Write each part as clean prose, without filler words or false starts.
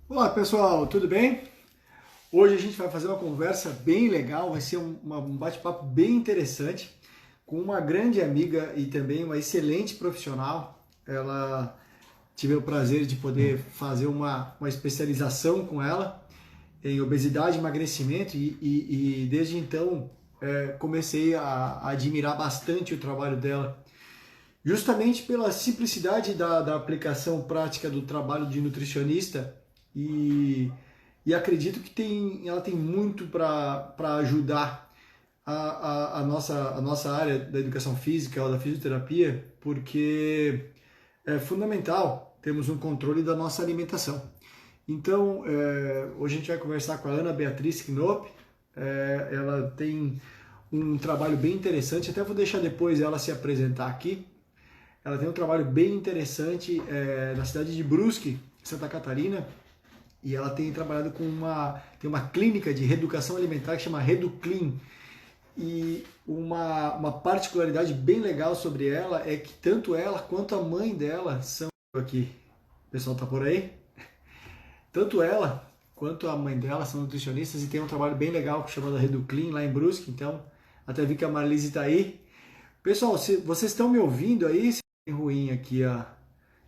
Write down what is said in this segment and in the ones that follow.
Olá pessoal, tudo bem? Hoje a gente vai fazer uma conversa bem legal, vai ser um bate-papo bem interessante com uma grande amiga e também uma excelente profissional. Ela tive o prazer de poder fazer uma especialização com ela em obesidade e emagrecimento e desde então comecei a admirar bastante o trabalho dela, justamente pela simplicidade da aplicação prática do trabalho de nutricionista e, e acredito que ela tem muito para ajudar a nossa área da educação física ou da fisioterapia, porque é fundamental termos um controle da nossa alimentação. Então, hoje a gente vai conversar com a Ana Beatriz Knop. Ela tem um trabalho bem interessante, até vou deixar depois ela se apresentar aqui. Ela tem um trabalho bem interessante na cidade de Brusque, Santa Catarina, e ela tem trabalhado tem uma clínica de reeducação alimentar que chama Reduclean. E uma particularidade bem legal sobre ela é que tanto ela quanto a mãe dela são aqui. O pessoal tá por aí? Tanto ela quanto a mãe dela são nutricionistas e tem um trabalho bem legal chamado Reduclean lá em Brusque. Então, até vi que a Marlise está aí. Pessoal, se vocês estão me ouvindo aí, se tem ruim aqui, ó.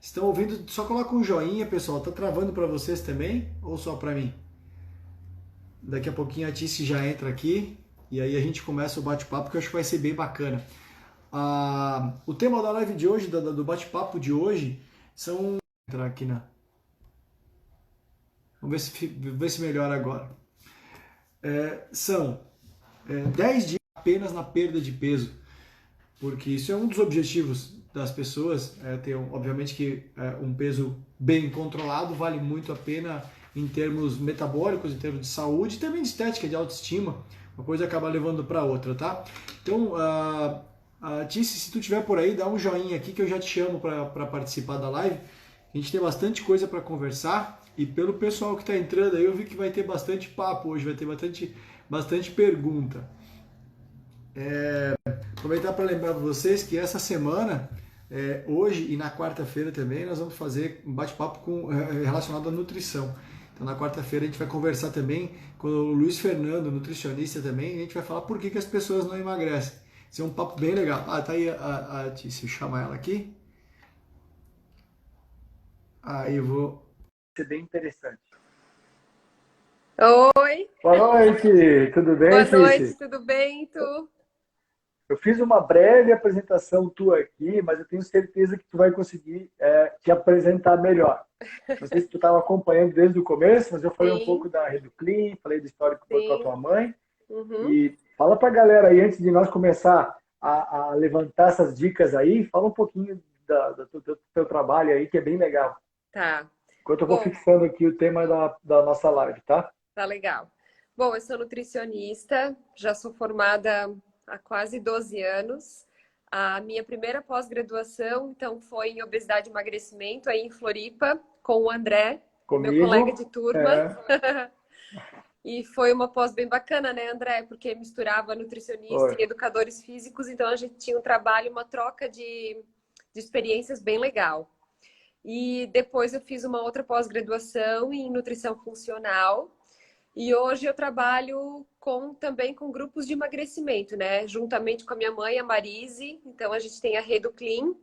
Estão ouvindo? Só coloca um joinha, pessoal. Tá travando para vocês também ou só para mim? Daqui a pouquinho a Tice já entra aqui e aí a gente começa o bate-papo que eu acho que vai ser bem bacana. O tema da live de hoje, do bate-papo de hoje, são. Entrar aqui na. Vamos ver se melhora agora. São 10 dias apenas na perda de peso, porque isso é um dos objetivos das pessoas, ter obviamente que um peso bem controlado vale muito a pena em termos metabólicos, em termos de saúde e também de estética, de autoestima, uma coisa acaba levando para outra, tá? Então, Tice, se tu tiver por aí, dá um joinha aqui que eu já te chamo para participar da live. A gente tem bastante coisa para conversar e pelo pessoal que está entrando aí, eu vi que vai ter bastante papo hoje, vai ter bastante pergunta. Aproveitar para lembrar para vocês que essa semana, hoje e na quarta-feira também, nós vamos fazer um bate-papo relacionado à nutrição. Então, na quarta-feira, a gente vai conversar também com o Luiz Fernando, nutricionista também, e a gente vai falar por que as pessoas não emagrecem. Isso é um papo bem legal. Tá aí se eu chamar ela aqui. Aí eu vou. Vai ser bem interessante. Oi, Boa noite, tudo boa bem, noite, Tice? tudo bem, tu? Eu fiz uma breve apresentação tua aqui, mas eu tenho certeza que tu vai conseguir te apresentar melhor. Não sei se tu estava acompanhando desde o começo, mas eu falei um pouco Sim, da Reduclean, falei do histórico com a sim. tua mãe. Uhum. E fala para a galera aí, antes de nós começar a levantar essas dicas aí, fala um pouquinho do teu trabalho aí, que é bem legal. Tá. Enquanto eu vou Bom, fixando aqui o tema da nossa live, tá? tá legal. Bom, eu sou nutricionista, já sou formada há quase 12 anos. A minha primeira pós-graduação, então, foi em obesidade e emagrecimento, aí em Floripa, com o André, meu colega Comigo, de turma. é, E foi uma pós bem bacana, né, André? Porque misturava nutricionista foi. e educadores físicos, então a gente tinha um trabalho, uma troca de experiências bem legal. E depois eu fiz uma outra pós-graduação em nutrição funcional. E hoje eu trabalho também com grupos de emagrecimento, né? Juntamente com a minha mãe, a Marise. Então a gente tem a Redo Clean,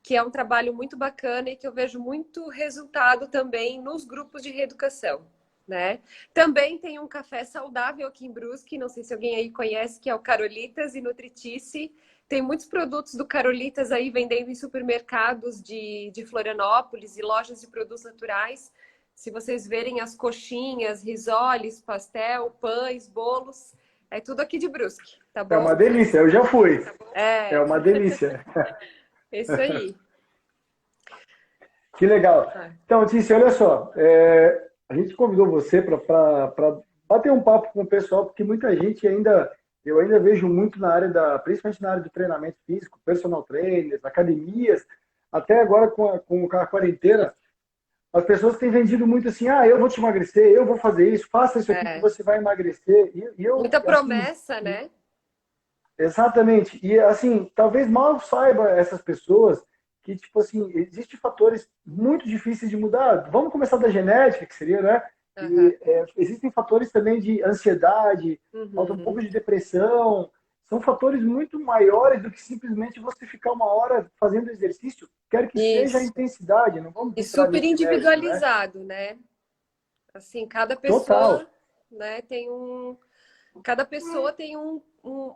que é um trabalho muito bacana e que eu vejo muito resultado também nos grupos de reeducação, né? Também tem um café saudável aqui em Brusque, não sei se alguém aí conhece, que é o Carolitas e Nutritice. Tem muitos produtos do Carolitas aí vendendo em supermercados de Florianópolis e lojas de produtos naturais. Se vocês verem as coxinhas, risoles, pastel, pães, bolos, é tudo aqui de Brusque, tá É uma bom? delícia, eu já fui. É É, uma delícia. isso aí. Que legal. É. Então, Tícia, olha só, a gente convidou você para bater um papo com o pessoal, porque muita gente ainda, eu ainda vejo muito na área principalmente na área do treinamento físico, personal trainers, academias, até agora com a quarentena, as pessoas têm vendido muito assim, eu vou te emagrecer, eu vou fazer isso, faça isso aqui que É. você vai emagrecer. E eu, Muita assim, promessa, né? exatamente. E assim, talvez mal saiba essas pessoas que, tipo assim, existem fatores muito difíceis de mudar. Vamos começar da genética, que seria, né? Aham. Existem fatores também de ansiedade, falta um pouco Uhum. de depressão. São fatores muito maiores do que simplesmente você ficar uma hora fazendo exercício, quer que seja a Isso. intensidade, não vamos E entrar super nesse mérito, né? individualizado, né? Assim, cada Total. pessoa, né, cada pessoa tem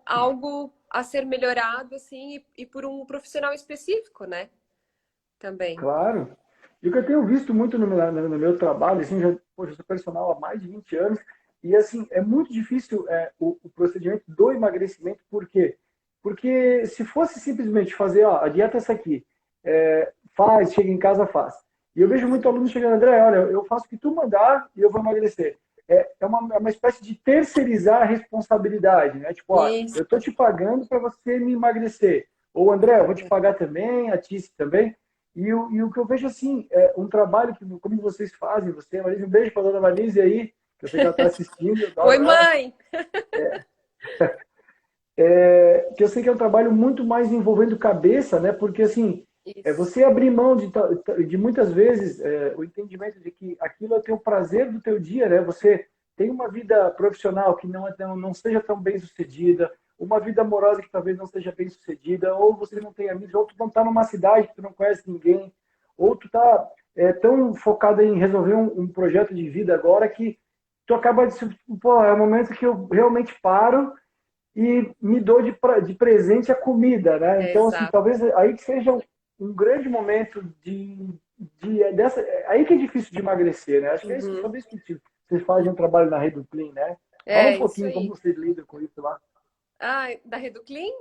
algo a ser melhorado, assim, e por um profissional específico, né? Também. Claro. E o que eu tenho visto muito no meu trabalho, assim, já, poxa, eu sou personal há mais de 20 anos, e assim, é muito difícil o procedimento do emagrecimento, por quê? Porque se fosse simplesmente fazer, ó, a dieta é essa aqui, faz, chega em casa, faz. E eu vejo muito Uhum. aluno chegando, André, olha, eu faço o que tu mandar e eu vou emagrecer. É uma espécie de terceirizar a responsabilidade, né? Tipo, ó, eu tô Isso. te pagando para você me emagrecer. Ou, André, eu vou te pagar também, a Tice também. E o que eu vejo assim, é um trabalho que, como vocês fazem, você, Marisa, um beijo para a dona Marisa aí, que eu sei que ela está assistindo, eu Oi, adoro ela, mãe! que eu sei que é um trabalho muito mais envolvendo cabeça, né? Porque assim, Isso. você abrir mão de muitas vezes o entendimento de que aquilo é o teu prazer do teu dia, né? Você tem uma vida profissional que não seja tão bem sucedida, uma vida amorosa que talvez não seja bem sucedida, ou você não tem amigos, ou tu não está numa cidade que tu não conhece ninguém, ou tu está tão focado em resolver um projeto de vida agora que tu acaba de, pô, é o momento que eu realmente paro e me dou de presente a comida, né? Então, assim, Exato. talvez aí que seja um grande momento dessa. Aí que é difícil de emagrecer, né? Acho que é isso, Uhum. sobre isso que vocês fazem um trabalho na Reduclean, né? Fala um É isso pouquinho como aí. vocês lidam com isso lá. Ah, da Reduclean?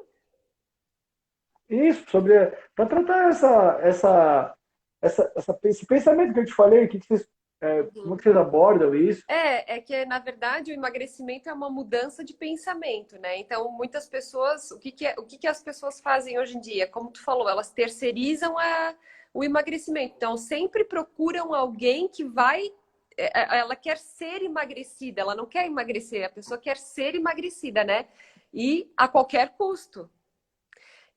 Isso, sobre. Para tratar esse pensamento que eu te falei, como Uhum. que vocês abordam isso? É que na verdade o emagrecimento é uma mudança de pensamento, né? Então, muitas pessoas, o que que as pessoas fazem hoje em dia? Como tu falou, elas terceirizam o emagrecimento. Então, sempre procuram alguém que vai. Ela quer ser emagrecida, ela não quer emagrecer, a pessoa quer ser emagrecida, né? E a qualquer custo.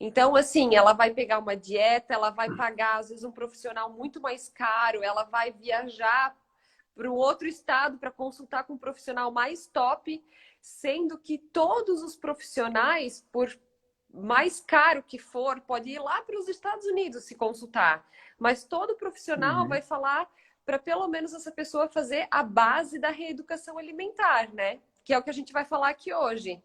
Então, assim, ela vai pegar uma dieta, ela vai pagar, às vezes, um profissional muito mais caro, ela vai viajar para um outro estado para consultar com um profissional mais top, sendo que todos os profissionais, por mais caro que for, pode ir lá para os Estados Unidos se consultar, mas todo profissional Uhum. vai falar para pelo menos essa pessoa fazer a base da reeducação alimentar, né? Que é o que a gente vai falar aqui hoje.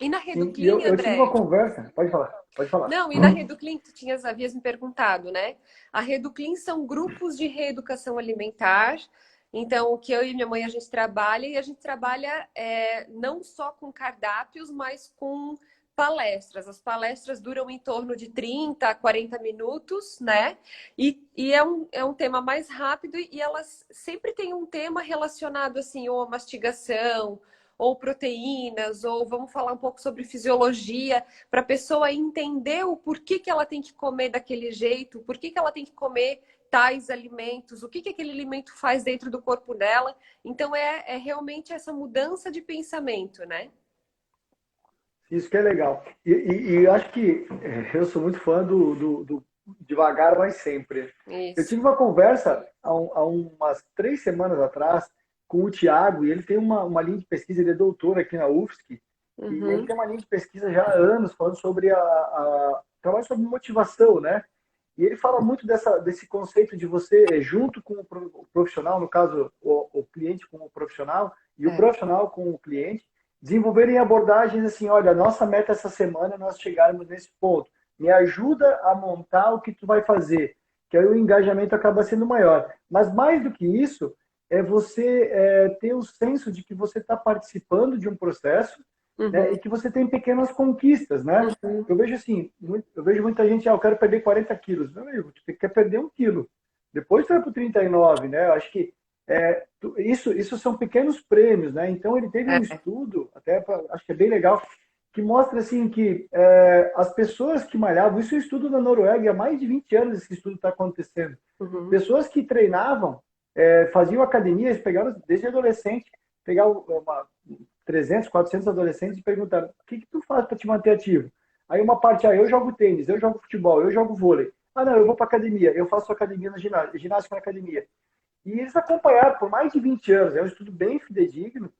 E na Sim, e eu, Reduclean, eu tive uma André? conversa, pode falar, pode falar. Não, e na Reduclean, tu havias me perguntado, né? A Reduclean são grupos de reeducação alimentar. Então, o que eu e minha mãe a gente trabalha, e a gente trabalha não só com cardápios, mas com palestras. As palestras duram em torno de 30 a 40 minutos, né? E é um tema mais rápido e elas sempre têm um tema relacionado, assim, ou a mastigação, ou proteínas, ou vamos falar um pouco sobre fisiologia para a pessoa entender o porquê que ela tem que comer daquele jeito, por que ela tem que comer tais alimentos, o que aquele alimento faz dentro do corpo dela. Então, é realmente essa mudança de pensamento, né? Isso que é legal. E eu acho que eu sou muito fã do devagar, mas sempre. Eu Isso. tive uma conversa há umas 3 semanas atrás com o Tiago, e ele tem uma linha de pesquisa, ele é doutor aqui na UFSC, e ele Uhum. tem uma linha de pesquisa já há anos falando sobre trabalho sobre motivação, né? E ele fala muito desse conceito de você, junto com o profissional, no caso, o cliente com o profissional, e o É. profissional com o cliente, desenvolverem abordagens assim, olha, nossa meta essa semana é nós chegarmos nesse ponto. Me ajuda a montar o que tu vai fazer, que aí o engajamento acaba sendo maior. Mas mais do que isso, é você ter o senso de que você está participando de um processo, né, Uhum. e que você tem pequenas conquistas, né? Uhum. Eu vejo assim, eu vejo muita gente, eu quero perder 40 quilos. Meu amigo, tu quer perder 1 quilo. Depois tu vai para o 39, né? Eu acho que isso são pequenos prêmios, né? Então ele teve um É. estudo, acho que é bem legal, que mostra assim que as pessoas que malhavam, isso é um estudo da Noruega, há mais de 20 anos esse estudo está acontecendo. Uhum. Pessoas que treinavam, faziam academia, eles pegaram desde adolescente, pegavam 300, 400 adolescentes e perguntaram: o que tu faz para te manter ativo? Aí uma parte, eu jogo tênis, eu jogo futebol, eu jogo vôlei. Ah, não, eu vou para academia, eu faço academia na ginásio, ginástica na academia. E eles acompanharam por mais de 20 anos, é um estudo bem fidedigno,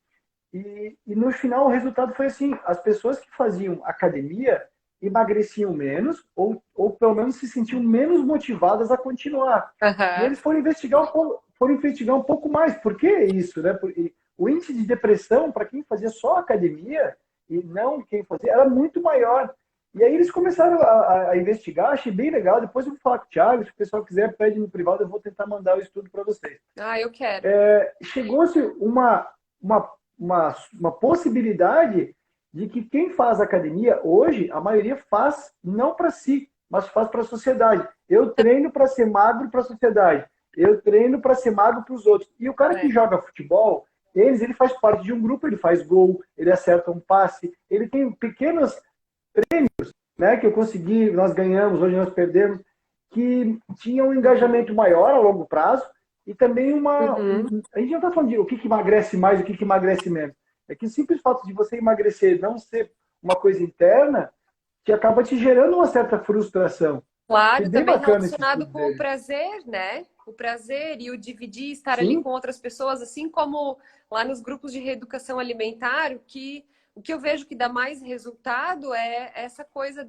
e no final o resultado foi assim, as pessoas que faziam academia emagreciam menos, ou pelo menos se sentiam menos motivadas a continuar. E Aham. eles foram investigar um pouco mais. Por que isso, né? Porque o índice de depressão, para quem fazia só academia, e não quem fazia, era muito maior. E aí eles começaram a investigar, achei bem legal. Depois eu vou falar com o Thiago, se o pessoal quiser, pede no privado, eu vou tentar mandar o estudo para vocês. Ah, eu quero. Chegou-se uma, uma possibilidade de que quem faz academia hoje, a maioria faz não para si, mas faz para a sociedade. Eu treino para ser magro para a sociedade. Eu treino para ser magro para os outros. E o cara que É. joga futebol, ele faz parte de um grupo, ele faz gol, ele acerta um passe, ele tem pequenos, né, que eu consegui, nós ganhamos, hoje nós perdemos, que tinha um engajamento maior a longo prazo e também Uhum. a gente não está falando de o que, que emagrece mais e o que, que emagrece menos. É que o simples fato de você emagrecer não ser uma coisa interna, que acaba te gerando uma certa frustração. Achei Claro, bem também bacana esse relacionado estudo com o dele. prazer, né? O prazer e o dividir, estar ali Sim, com outras pessoas, assim como lá nos grupos de reeducação alimentar, o que eu vejo que dá mais resultado é essa coisa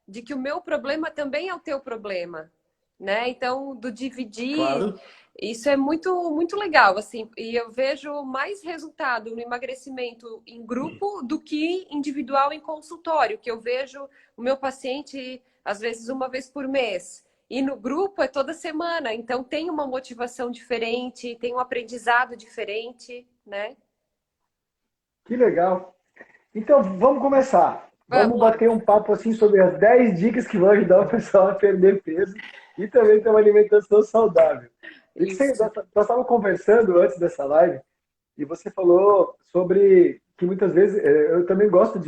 de que o meu problema também é o teu problema, né? Então, do dividir, claro. isso é muito, muito legal, assim, e eu vejo mais resultado no emagrecimento em grupo do que individual em consultório, que eu vejo o meu paciente às vezes uma vez por mês. E no grupo é toda semana, então tem uma motivação diferente, tem um aprendizado diferente, né? Que legal. Então, vamos começar. Vamos Vamos lá. bater um papo assim sobre as 10 dicas que vão ajudar o pessoal a perder peso e também ter uma alimentação saudável. E que Isso. nós estávamos conversando antes dessa live e você falou sobre que muitas vezes eu também gosto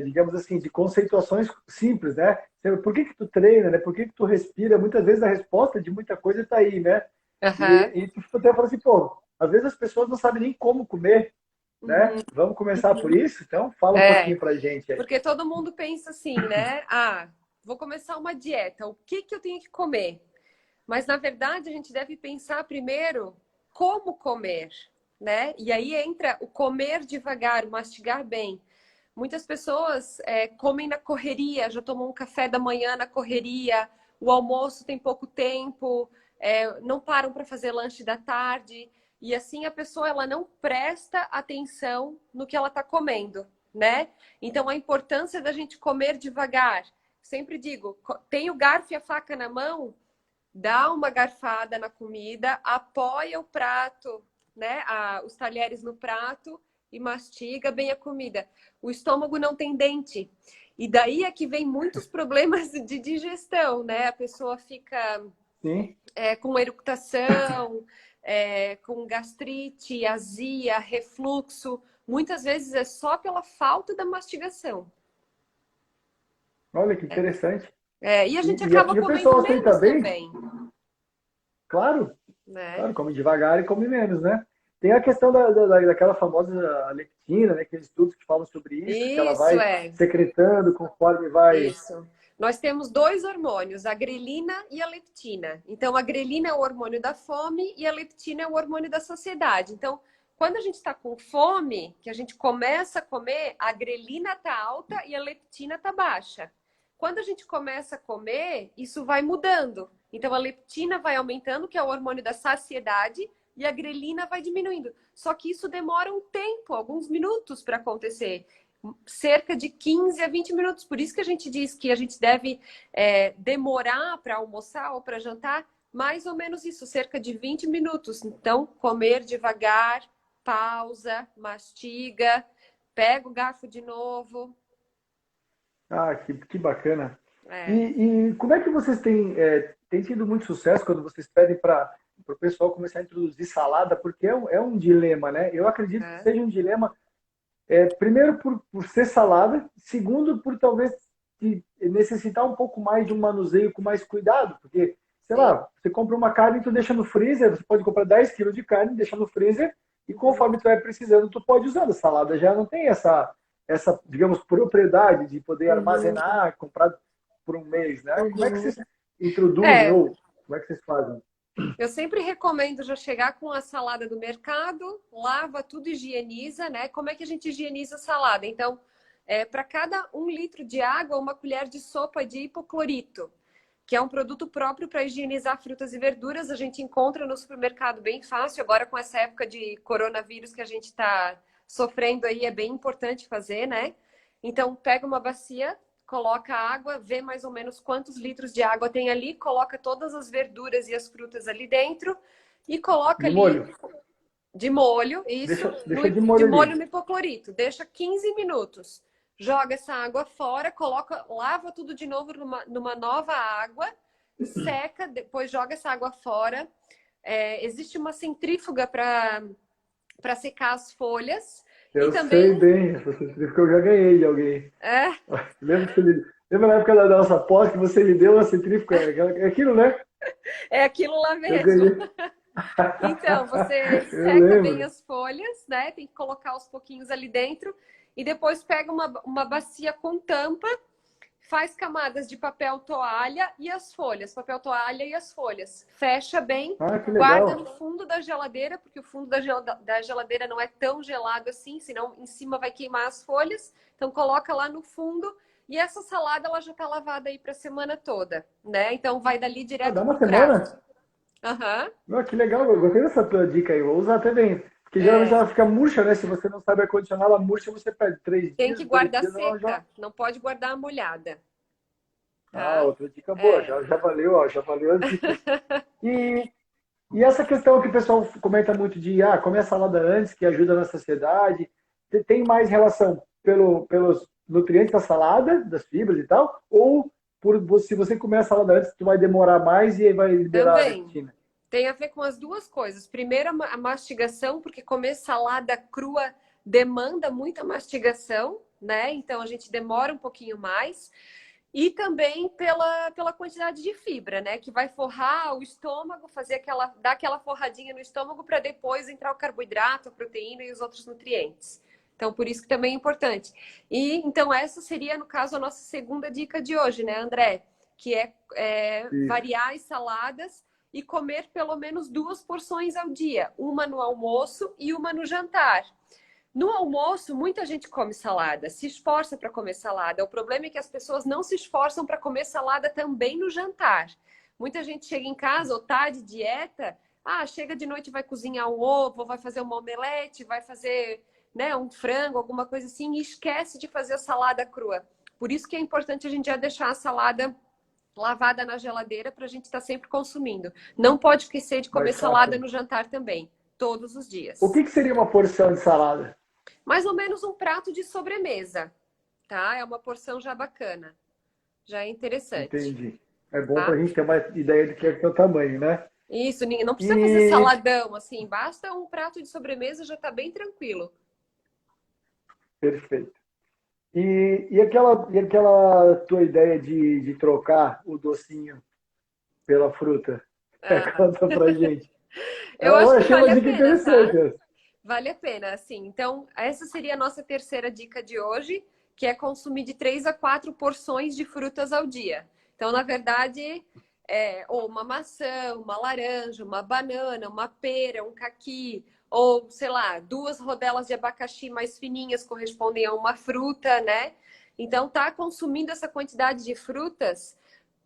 digamos assim, de conceituações simples, né? Por que que tu treina, né? Por que que tu respira? Muitas vezes a resposta de muita coisa está aí, né? Aham. E tu até fala assim, pô, às vezes as pessoas não sabem nem como comer, né? Uhum. Vamos começar por isso? Então, fala um É, pouquinho pra gente aí. porque todo mundo pensa assim, né? Ah, vou começar uma dieta, o que que eu tenho que comer? Mas na verdade a gente deve pensar primeiro como comer, né? E aí entra o comer devagar, o mastigar bem. Muitas pessoas comem na correria, já tomam um café da manhã na correria, o almoço tem pouco tempo, não param para fazer lanche da tarde. E assim a pessoa ela não presta atenção no que ela está comendo, né? Então a importância da gente comer devagar. Sempre digo, tem o garfo e a faca na mão, dá uma garfada na comida, apoia o prato, né? Os talheres no prato e mastiga bem a comida. O estômago não tem dente. E daí é que vem muitos problemas de digestão, né? A pessoa fica Sim. com eructação, com gastrite, azia, refluxo. Muitas vezes é só pela falta da mastigação. Olha que interessante. E a gente acaba E o comendo pessoal aceita menos bem? também, Claro, né? claro, come devagar e come menos, né? Tem a questão daquela famosa leptina, né? Aqueles estudos que falam sobre isso, que ela Isso vai é. secretando conforme vai. Isso. Nós temos dois hormônios, a grelina e a leptina. Então, a grelina é o hormônio da fome e a leptina é o hormônio da saciedade. Então, quando a gente está com fome, que a gente começa a comer, a grelina está alta e a leptina está baixa. Quando a gente começa a comer, isso vai mudando. Então, a leptina vai aumentando, que é o hormônio da saciedade, e a grelina vai diminuindo. Só que isso demora um tempo, alguns minutos para acontecer, cerca de 15 a 20 minutos. Por isso que a gente diz que a gente deve demorar para almoçar ou para jantar, mais ou menos isso, cerca de 20 minutos. Então, comer devagar, pausa, mastiga, pega o garfo de novo. Ah, que bacana. É, E como é que vocês têm tido muito sucesso quando vocês pedem para o pessoal começar a introduzir salada? Porque é um dilema, né? Eu acredito que é, seja um dilema. Primeiro, por ser salada. Segundo, por talvez necessitar um pouco mais de um manuseio com mais cuidado. Porque, sei sim. lá, você compra uma carne e tu deixa no freezer. Você pode comprar 10 quilos de carne, deixa no freezer. E Uhum. conforme tu vai precisando, tu pode usar. A salada já não tem essa, digamos, propriedade de poder Uhum, armazenar, comprar por um mês, né? Como é que uhum. vocês introduzem É, ou como é que vocês fazem? eu sempre recomendo já chegar com a salada do mercado, lava tudo, higieniza, né? Como é que a gente higieniza a salada? Então, para cada 1 litro de água, uma colher de sopa de hipoclorito, que é um produto próprio para higienizar frutas e verduras. A gente encontra no supermercado bem fácil. Agora, com essa época de coronavírus que a gente está sofrendo aí, é bem importante fazer, né? Então, pega uma bacia, coloca água, vê mais ou menos quantos litros de água tem ali, coloca todas as verduras e as frutas ali dentro e coloca De ali molho. de molho, isso, Deixa de de molho molho ali. no hipoclorito. Deixa 15 minutos. Joga essa água fora, coloca, lava tudo de novo numa nova água, seca, depois joga essa água fora. Existe uma centrífuga para secar as folhas. E Eu também sei bem, essa centrífuga eu já ganhei de alguém. é, Lembra, que lembra na época da nossa pós que você me deu a centrífuga? É aquilo, né? é aquilo lá Eu mesmo. ganhei. Então, você Eu seca bem lembro. as folhas, né? Tem que colocar aos pouquinhos ali dentro. E depois pega uma bacia com tampa, faz camadas de papel toalha e as folhas, papel toalha e as folhas. Fecha bem, Ah, que guarda no legal. fundo da geladeira, porque o fundo da geladeira não é tão gelado assim, senão em cima vai queimar as folhas. Então coloca lá no fundo e essa salada ela já está lavada aí para a semana toda, né? Então vai dali Ah, dá direto uma pro prato. semana? Aham. Não, que legal, eu gostei dessa tua dica aí. Vou usar também. Porque geralmente É. ela fica murcha, né? Se você não sabe acondicionar, ela murcha, você perde três Tem que dias, dois guardar dias, ela já. seca, não pode guardar molhada, Ah, tá? outra dica boa, É. já valeu, ó, já valeu as dicas. E, e essa questão que o pessoal comenta muito de comer a salada antes, que ajuda na saciedade, tem mais relação pelos nutrientes da salada, das fibras e tal, ou se você comer a salada antes, tu vai demorar mais e aí vai liberar a Também. leptina? Tem a ver com as duas coisas. Primeiro, a mastigação, porque comer salada crua demanda muita mastigação, né? Então a gente demora um pouquinho mais. E também pela quantidade de fibra, né? Que vai forrar o estômago, dar aquela forradinha no estômago para depois entrar o carboidrato, a proteína e os outros nutrientes. Então, por isso que também é importante. E então, essa seria, no caso, a nossa segunda dica de hoje, né, André? Que é Isso. variar as saladas e comer pelo menos 2 porções ao dia, uma no almoço e uma no jantar. No almoço, muita gente come salada, se esforça para comer salada. O problema é que as pessoas não se esforçam para comer salada também no jantar. Muita gente chega em casa ou tá de dieta, chega de noite, vai cozinhar um ovo, vai fazer uma omelete, vai fazer, né, um frango, alguma coisa assim, e esquece de fazer a salada crua. Por isso que é importante a gente já deixar a salada lavada na geladeira para a gente estar sempre consumindo. Não pode esquecer de comer Mais salada fácil. no jantar também, todos os O dias. que seria uma porção de salada? Mais ou menos um prato de sobremesa, tá? É uma porção já bacana, já é interessante, Entendi. É bom para tá? a gente ter uma ideia do que é o tamanho, né? Isso, não precisa fazer E saladão, assim, basta um prato de sobremesa, já tá bem tranquilo. perfeito. E aquela tua ideia de trocar o docinho pela fruta? Ah, Conta pra gente. eu Eu acho que achei uma vale a dica pena, tá? interessante essa. Vale a pena, assim. Então, essa seria a nossa terceira dica de hoje, que é consumir de 3 a 4 porções de frutas ao dia. Então, na verdade, ou uma maçã, uma laranja, uma banana, uma pera, um caqui, ou, sei lá, 2 rodelas de abacaxi mais fininhas correspondem a uma fruta, né? Então, tá consumindo essa quantidade de frutas.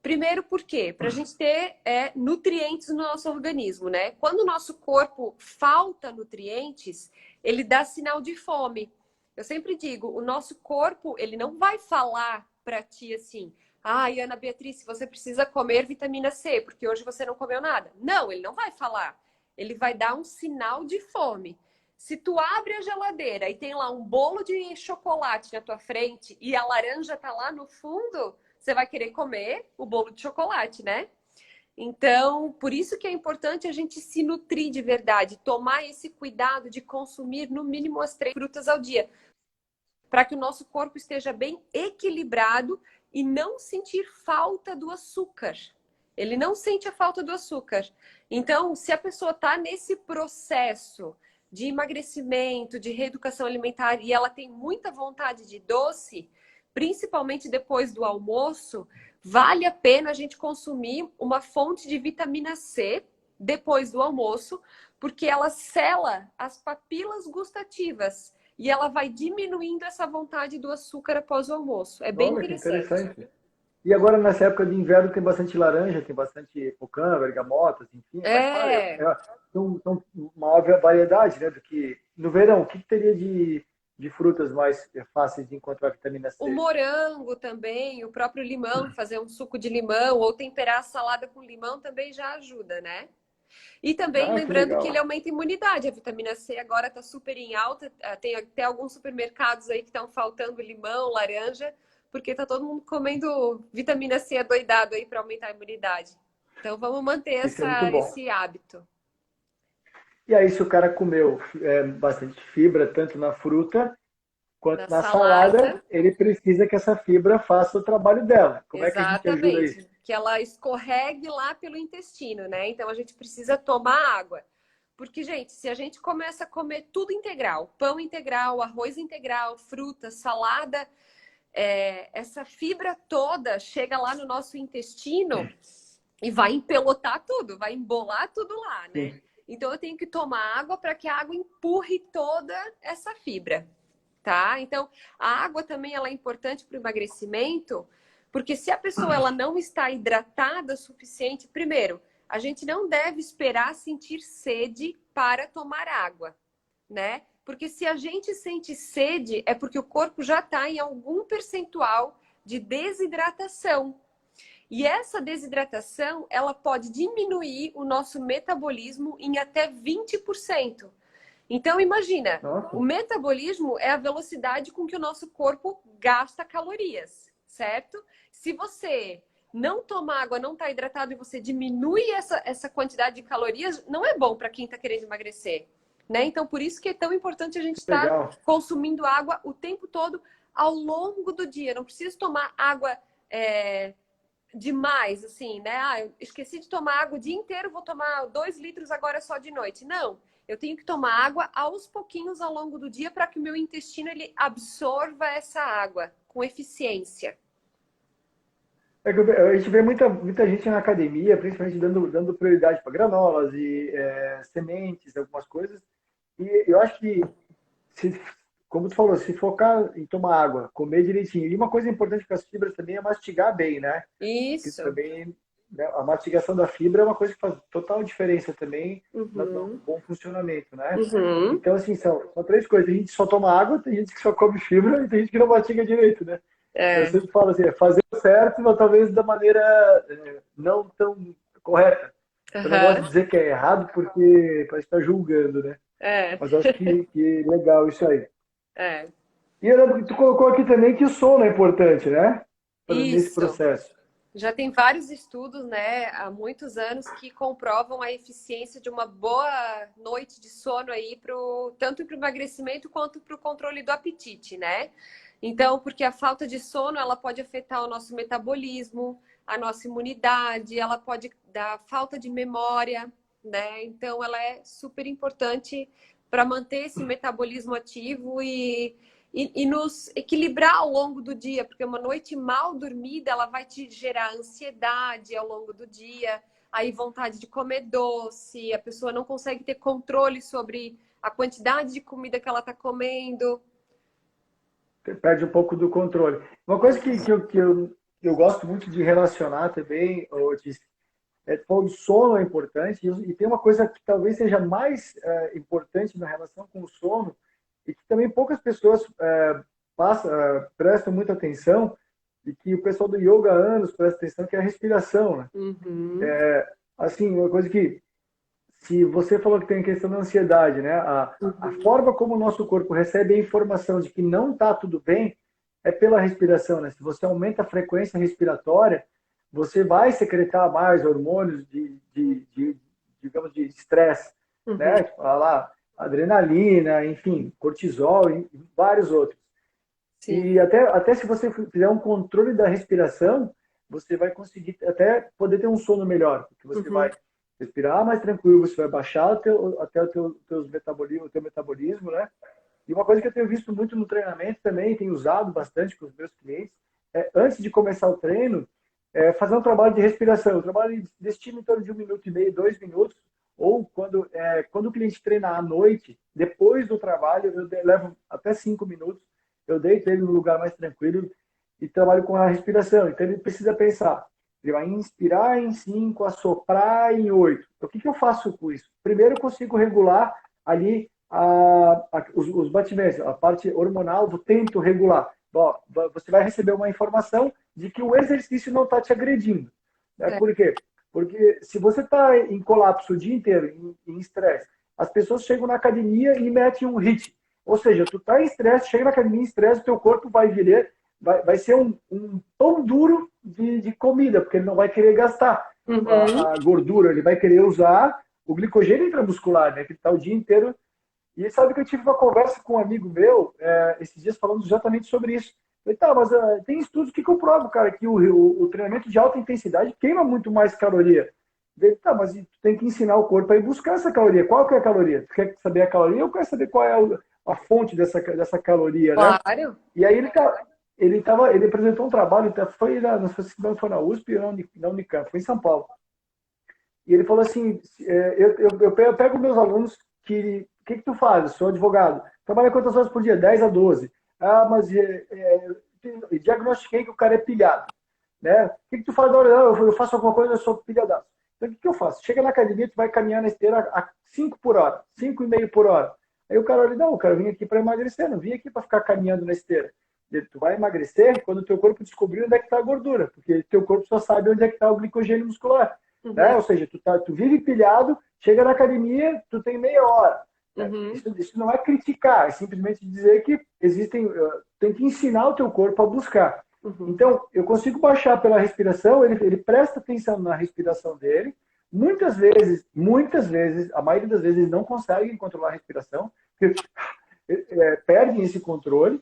Primeiro, por quê? Para a gente ter nutrientes no nosso organismo, né? Quando o nosso corpo falta nutrientes, ele dá sinal de fome. Eu sempre digo, o nosso corpo, ele não vai falar para ti assim, Ana Beatriz, você precisa comer vitamina C, porque hoje você não comeu nada. Não, ele não vai falar. Ele vai dar um sinal de fome. Se tu abre a geladeira e tem lá um bolo de chocolate na tua frente e a laranja tá lá no fundo, você vai querer comer o bolo de chocolate, né? Então, por isso que é importante a gente se nutrir de verdade, tomar esse cuidado de consumir no mínimo as 3 frutas ao dia, para que o nosso corpo esteja bem equilibrado e não sentir falta do açúcar. Ele não sente a falta do açúcar. Então, se a pessoa está nesse processo de emagrecimento, de reeducação alimentar, e ela tem muita vontade de doce, principalmente depois do almoço, vale a pena a gente consumir uma fonte de vitamina C depois do almoço, porque ela sela as papilas gustativas e ela vai diminuindo essa vontade do açúcar após o almoço. É bem Olha, que interessante. interessante. E agora, nessa época de inverno, tem bastante laranja, tem bastante pocã, bergamotas, enfim. Mas claro, É, são uma óbvia variedade, né? Do que no verão, o que teria de frutas mais fáceis de encontrar vitamina o C? morango também, o próprio limão, fazer um suco de limão ou temperar a salada com limão também já ajuda, né? E também Ah, que lembrando que ele legal. aumenta a imunidade. A vitamina C agora está super em alta. Tem até alguns supermercados aí que estão faltando limão, laranja, porque está todo mundo comendo vitamina C adoidado aí para aumentar a imunidade. Então vamos manter Isso é muito bom. esse hábito. E aí, se o cara comeu bastante fibra, tanto na fruta quanto Na na salada, salada, ele precisa que essa fibra faça o trabalho dela. Como é que a gente ajuda isso? exatamente. Que ela escorregue lá pelo intestino, né? Então a gente precisa tomar água. Porque, gente, se a gente começa a comer tudo integral, pão integral, arroz integral, fruta, salada, essa fibra toda chega lá no nosso intestino e vai empelotar tudo, vai embolar tudo lá, né? Sim. Então eu tenho que tomar água para que a água empurre toda essa fibra, tá? Então a água também ela é importante para o emagrecimento, porque se a pessoa ela não está hidratada o suficiente, primeiro, a gente não deve esperar sentir sede para tomar água, né? Porque se a gente sente sede, é porque o corpo já está em algum percentual de desidratação. E essa desidratação, ela pode diminuir o nosso metabolismo em até 20%. Então, imagina, o Nossa, metabolismo é a velocidade com que o nosso corpo gasta calorias, certo? Se você não toma água, não está hidratado e você diminui essa quantidade de calorias, não é bom para quem está querendo emagrecer, né? Então, por isso que é tão importante a gente estar legal. consumindo água o tempo todo ao longo do dia. Não precisa tomar água demais, assim, né? Ah, eu esqueci de tomar água o dia inteiro, vou tomar 2 litros agora só de noite. Não, eu tenho que tomar água aos pouquinhos ao longo do dia para que o meu intestino ele absorva essa água com eficiência. É que a gente vê muita gente na academia, principalmente dando prioridade para granolas e sementes, algumas coisas. E eu acho que, se, como tu falou, se focar em tomar água, comer direitinho. E uma coisa importante com as fibras também é mastigar bem, né? Porque isso Isso. também, né, a mastigação da fibra é uma coisa que faz total diferença também no Uhum. bom funcionamento, né? Uhum. Então, assim, são três coisas. Tem gente que só toma água, tem gente que só come fibra e tem gente que não mastiga direito, né? Eu É. sempre falo assim, é fazer o certo, mas talvez da maneira não tão correta. Eu não gosto de Aham. dizer que é errado porque parece estar julgando, né? É. Mas eu acho que legal isso aí. É. E eu lembro que tu colocou aqui também que o sono é importante, né? Nesse Isso. processo. Já tem vários estudos, né, há muitos anos que comprovam a eficiência de uma boa noite de sono aí tanto para o emagrecimento quanto para o controle do apetite, né? Então, porque a falta de sono, ela pode afetar o nosso metabolismo, a nossa imunidade, ela pode dar falta de memória, né? Então, ela é super importante para manter esse metabolismo ativo e nos equilibrar ao longo do dia, porque uma noite mal dormida, ela vai te gerar ansiedade ao longo do dia, aí vontade de comer doce, a pessoa não consegue ter controle sobre a quantidade de comida que ela está comendo. Perde um pouco do controle. Uma coisa que eu gosto muito de relacionar também, Otis, o sono é importante, e tem uma coisa que talvez seja mais importante na relação com o sono, e que também poucas pessoas prestam muita atenção, e que o pessoal do yoga há anos presta atenção, que é a respiração, né? Uhum, Assim, uma coisa que, se você falou que tem questão da ansiedade, né? A uhum, forma como o nosso corpo recebe a informação de que não está tudo bem é pela respiração, né? Se você aumenta a frequência respiratória, você vai secretar mais hormônios digamos, de estresse, uhum. né? Tipo, lá, adrenalina, enfim, cortisol e vários outros. Sim. E até se você fizer um controle da respiração, você vai conseguir até poder ter um sono melhor, porque você vai Uhum. respirar mais tranquilo, você vai baixar até o teu metabolismo, né? E uma coisa que eu tenho visto muito no treinamento também, tenho usado bastante com os meus clientes, antes de começar o treino, fazer um trabalho de respiração. Um trabalho desse tipo em torno de 1 minuto e meio, 2 minutos, ou quando o cliente treina à noite, depois do trabalho, eu levo até 5 minutos, eu deito ele no lugar mais tranquilo e trabalho com a respiração. Então ele precisa pensar, ele vai inspirar em 5, assoprar em 8. Então, o que eu faço com isso? Primeiro, eu consigo regular ali os batimentos, a parte hormonal, eu tento regular. Ó, você vai receber uma informação de que o exercício não está te agredindo. Né? É. Por quê? Porque se você está em colapso o dia inteiro, em estresse, as pessoas chegam na academia e metem um HIIT. Ou seja, tu está em estresse, chega na academia em estresse, o teu corpo vai ser um pão duro de comida, porque ele não vai querer gastar Uhum. a gordura, ele vai querer usar o glicogênio intramuscular, né? Que está o dia inteiro. E sabe que eu tive uma conversa com um amigo meu esses dias falando exatamente sobre isso. Eu falei, tá, mas tem estudos que comprovam, cara, que o treinamento de alta intensidade queima muito mais caloria. Ele, tá, mas tu tem que ensinar o corpo a ir buscar essa caloria. Qual que é a caloria? Tu quer saber a caloria ou quer saber qual é a fonte dessa caloria, né? Claro. E aí ele apresentou um trabalho, não sei se não foi na USP ou na Unicamp, foi em São Paulo. E ele falou assim, eu pego meus alunos o que tu faz? Eu sou advogado. Trabalha quantas horas por dia? 10 a 12. Ah, mas diagnostiquei que o cara é pilhado. Né? O que tu faz? Eu faço alguma coisa, eu sou pilhadaço. Então, o que eu faço? Chega na academia, tu vai caminhar na esteira a 5 por hora, 5,5 por hora. Aí o cara olha, não, eu vim aqui para emagrecer, não vim aqui para ficar caminhando na esteira. Tu vai emagrecer quando o teu corpo descobrir onde é que está a gordura, porque teu corpo só sabe onde é que está o glicogênio muscular. Né? Uhum. Ou seja, tu vive pilhado, chega na academia, tu tem meia hora. Né? Uhum. Isso não é criticar, é simplesmente dizer que tem que ensinar o teu corpo a buscar. Uhum. Então, eu consigo baixar pela respiração, ele presta atenção na respiração dele. Muitas vezes, a maioria das vezes, eles não conseguem controlar a respiração, porque perdem esse controle.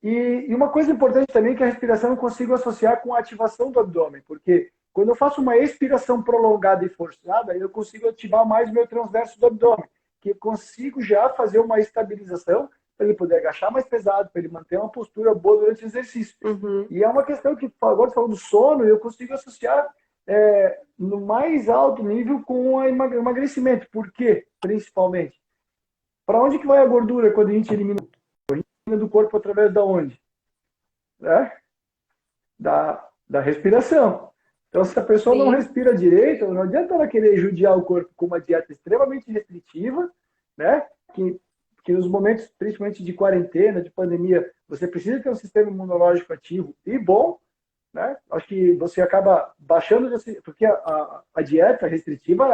E uma coisa importante também é que a respiração eu consigo associar com a ativação do abdômen, porque quando eu faço uma expiração prolongada e forçada, eu consigo ativar mais o meu transverso do abdômen, que eu consigo já fazer uma estabilização para ele poder agachar mais pesado, para ele manter uma postura boa durante o exercício. Uhum. E é uma questão que, agora você falou do sono, eu consigo associar no mais alto nível com o emagrecimento. Por quê, principalmente? Para onde que vai a gordura quando a gente elimina do corpo através da onde? Né? Da respiração. Então, se a pessoa não Sim. respira direito, não adianta ela querer judiar o corpo com uma dieta extremamente restritiva, né? Que nos momentos, principalmente de quarentena, de pandemia, você precisa ter um sistema imunológico ativo e bom, né? Acho que você acaba baixando, porque a dieta restritiva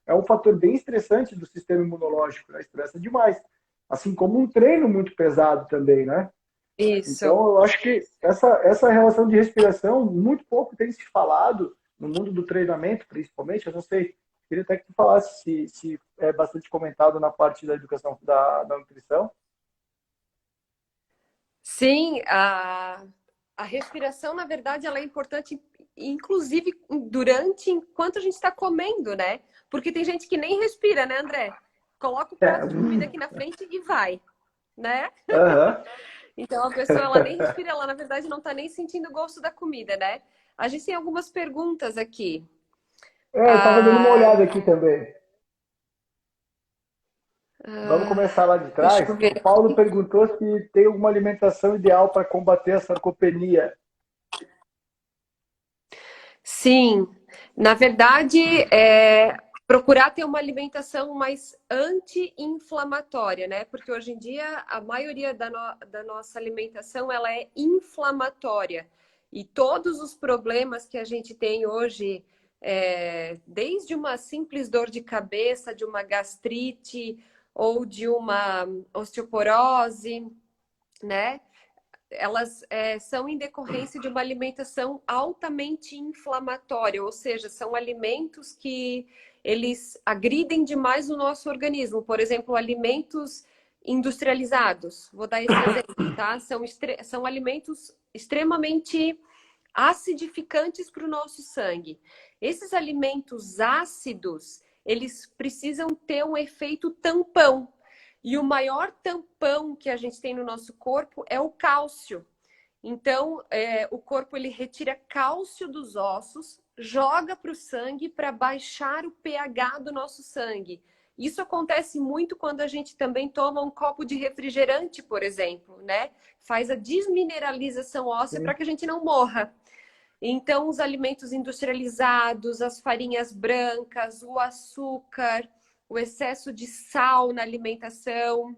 é um fator bem estressante do sistema imunológico, né? Estressa demais. Assim como um treino muito pesado também, né? Isso. Então, eu acho que essa relação de respiração, muito pouco tem se falado no mundo do treinamento, principalmente. Eu não sei, queria até que tu falasse se é bastante comentado na parte da educação, da nutrição. Sim, a respiração, na verdade, ela é importante, inclusive enquanto a gente está comendo, né? Porque tem gente que nem respira, né, André? Coloca o É, prato de comida aqui na frente e vai, né? aham. Então a pessoa ela nem respira, ela na verdade não está nem sentindo o gosto da comida, né? A gente tem algumas perguntas aqui. Eu estava dando uma Ah, olhada aqui também. Vamos começar lá de deixa trás. eu ver O Paulo aqui. perguntou se tem alguma alimentação ideal para combater a sarcopenia. Sim, na verdade, procurar ter uma alimentação mais anti-inflamatória, né? Porque hoje em dia a maioria da nossa alimentação ela é inflamatória. E todos os problemas que a gente tem hoje, desde uma simples dor de cabeça, de uma gastrite ou de uma osteoporose, né? Elas são em decorrência de uma alimentação altamente inflamatória, ou seja, são alimentos que eles agridem demais o nosso organismo. Por exemplo, alimentos industrializados. Vou dar esse exemplo, tá? São alimentos extremamente acidificantes para o nosso sangue. Esses alimentos ácidos, eles precisam ter um efeito tampão. E o maior tampão que a gente tem no nosso corpo é o cálcio. Então, o corpo ele retira cálcio dos ossos, joga para o sangue para baixar o pH do nosso sangue. Isso acontece muito quando a gente também toma um copo de refrigerante, por exemplo, né? Faz a desmineralização óssea para que a gente não morra. Então, os alimentos industrializados, as farinhas brancas, o açúcar, o excesso de sal na alimentação,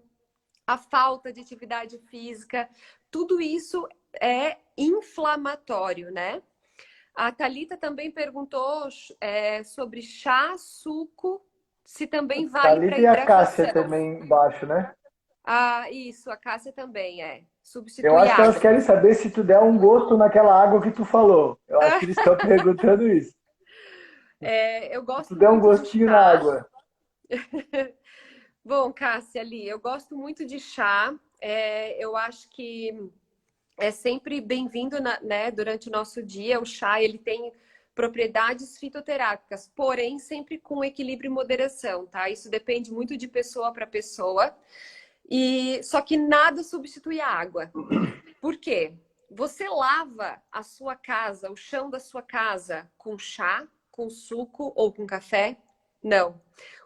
a falta de atividade física, tudo isso é inflamatório, né? A Thalita também perguntou sobre chá, suco, se também vale para Thalita e a Cássia hidratação. também embaixo, né? Ah, isso, a Cássia também Eu substitui acho que elas água. querem saber se tu der um gosto naquela água que tu falou. Eu acho que eles estão perguntando isso. Eu Se tu gosto der um muito de gostinho na chá. água. Bom, Cássia, ali, eu gosto muito de chá. Eu acho que é sempre bem-vindo, né, durante o nosso dia. O chá, ele tem propriedades fitoterápicas, porém sempre com equilíbrio e moderação, tá? Isso depende muito de pessoa para pessoa. E só que nada substitui a água. Por quê? Você lava a sua casa, o chão da sua casa com chá, com suco ou com café? Não.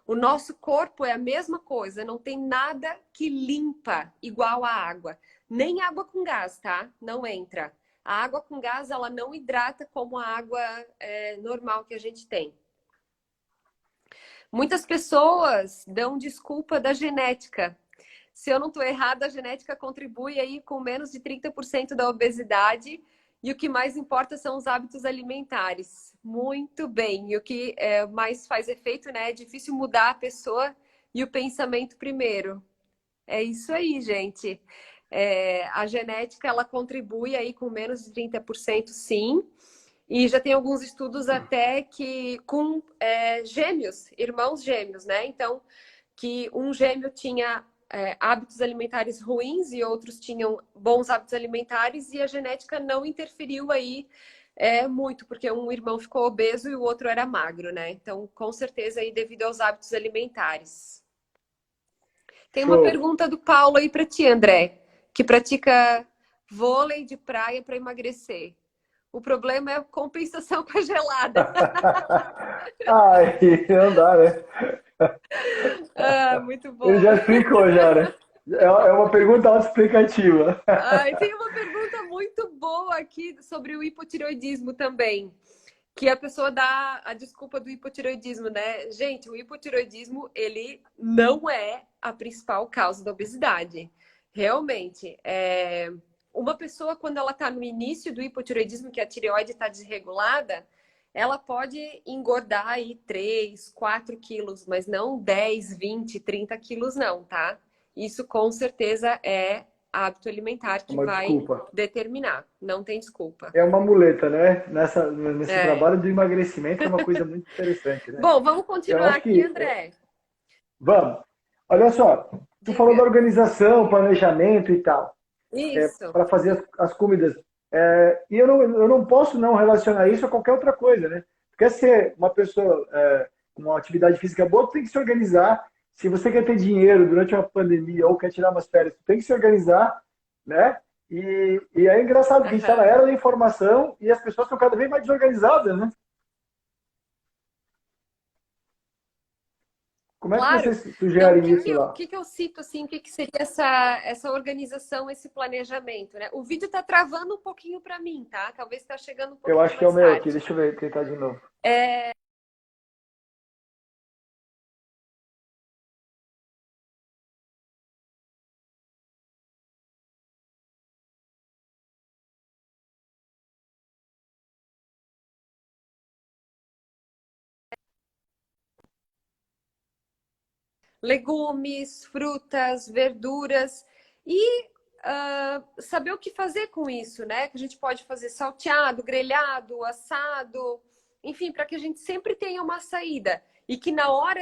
O nosso corpo é a mesma coisa, não tem nada que limpa igual a água. Nem água com gás, tá? Não entra. A água com gás, ela não hidrata como a água normal que a gente tem. Muitas pessoas dão desculpa da genética. Se eu não estou errada, a genética contribui aí com menos de 30% da obesidade e o que mais importa são os hábitos alimentares. Muito bem. E o que mais faz efeito, né? É difícil mudar a pessoa e o pensamento primeiro. É isso aí, gente. A genética, ela contribui aí com menos de 30%, sim. E já tem alguns estudos até que com gêmeos, irmãos gêmeos, né? Então, que um gêmeo tinha hábitos alimentares ruins e outros tinham bons hábitos alimentares e a genética não interferiu aí muito, porque um irmão ficou obeso e o outro era magro, né? Então, com certeza aí devido aos hábitos alimentares. Tem uma Show. pergunta do Paulo aí para ti, André, que pratica vôlei de praia para emagrecer. O problema é a compensação com a gelada. Ai, não dá, né? Muito Ele bom. já explicou já, né? É uma pergunta autoexplicativa. E tem uma pergunta muito boa aqui sobre o hipotireoidismo também. Que a pessoa dá a desculpa do hipotireoidismo, né? Gente, o hipotireoidismo, ele não é a principal causa da obesidade. Realmente, uma pessoa, quando ela está no início do hipotireoidismo, que a tireoide está desregulada, ela pode engordar aí 3, 4 quilos, mas não 10, 20, 30 quilos não, tá? Isso com certeza é hábito alimentar que Uma vai desculpa. determinar. Não tem desculpa. É uma muleta, né? Nesse É. trabalho de emagrecimento é uma coisa muito interessante, né? Bom, vamos Eu continuar acho aqui, que André. vamos. Olha só, tu falou da Diga. organização, planejamento e tal, Isso. para fazer as comidas. E eu não posso não relacionar isso a qualquer outra coisa, né? Tu quer ser uma pessoa com uma atividade física boa, tu tem que se organizar. Se você quer ter dinheiro durante uma pandemia ou quer tirar umas férias, tu tem que se organizar, né? E é engraçado, porque a gente está na Aham. era da informação e as pessoas estão cada vez mais desorganizadas, né? Como é que Claro. vocês Então, o sugerem que que isso eu, o lá? que que eu cito, assim, o que que seria essa organização, esse planejamento, né? O vídeo tá travando um pouquinho para mim, tá? Talvez está chegando um Eu pouquinho acho que é o mais meu aqui, tarde. deixa eu ver tentar de novo. Legumes, frutas, verduras e saber o que fazer com isso, né? Que a gente pode fazer salteado, grelhado, assado, enfim, para que a gente sempre tenha uma saída e que na hora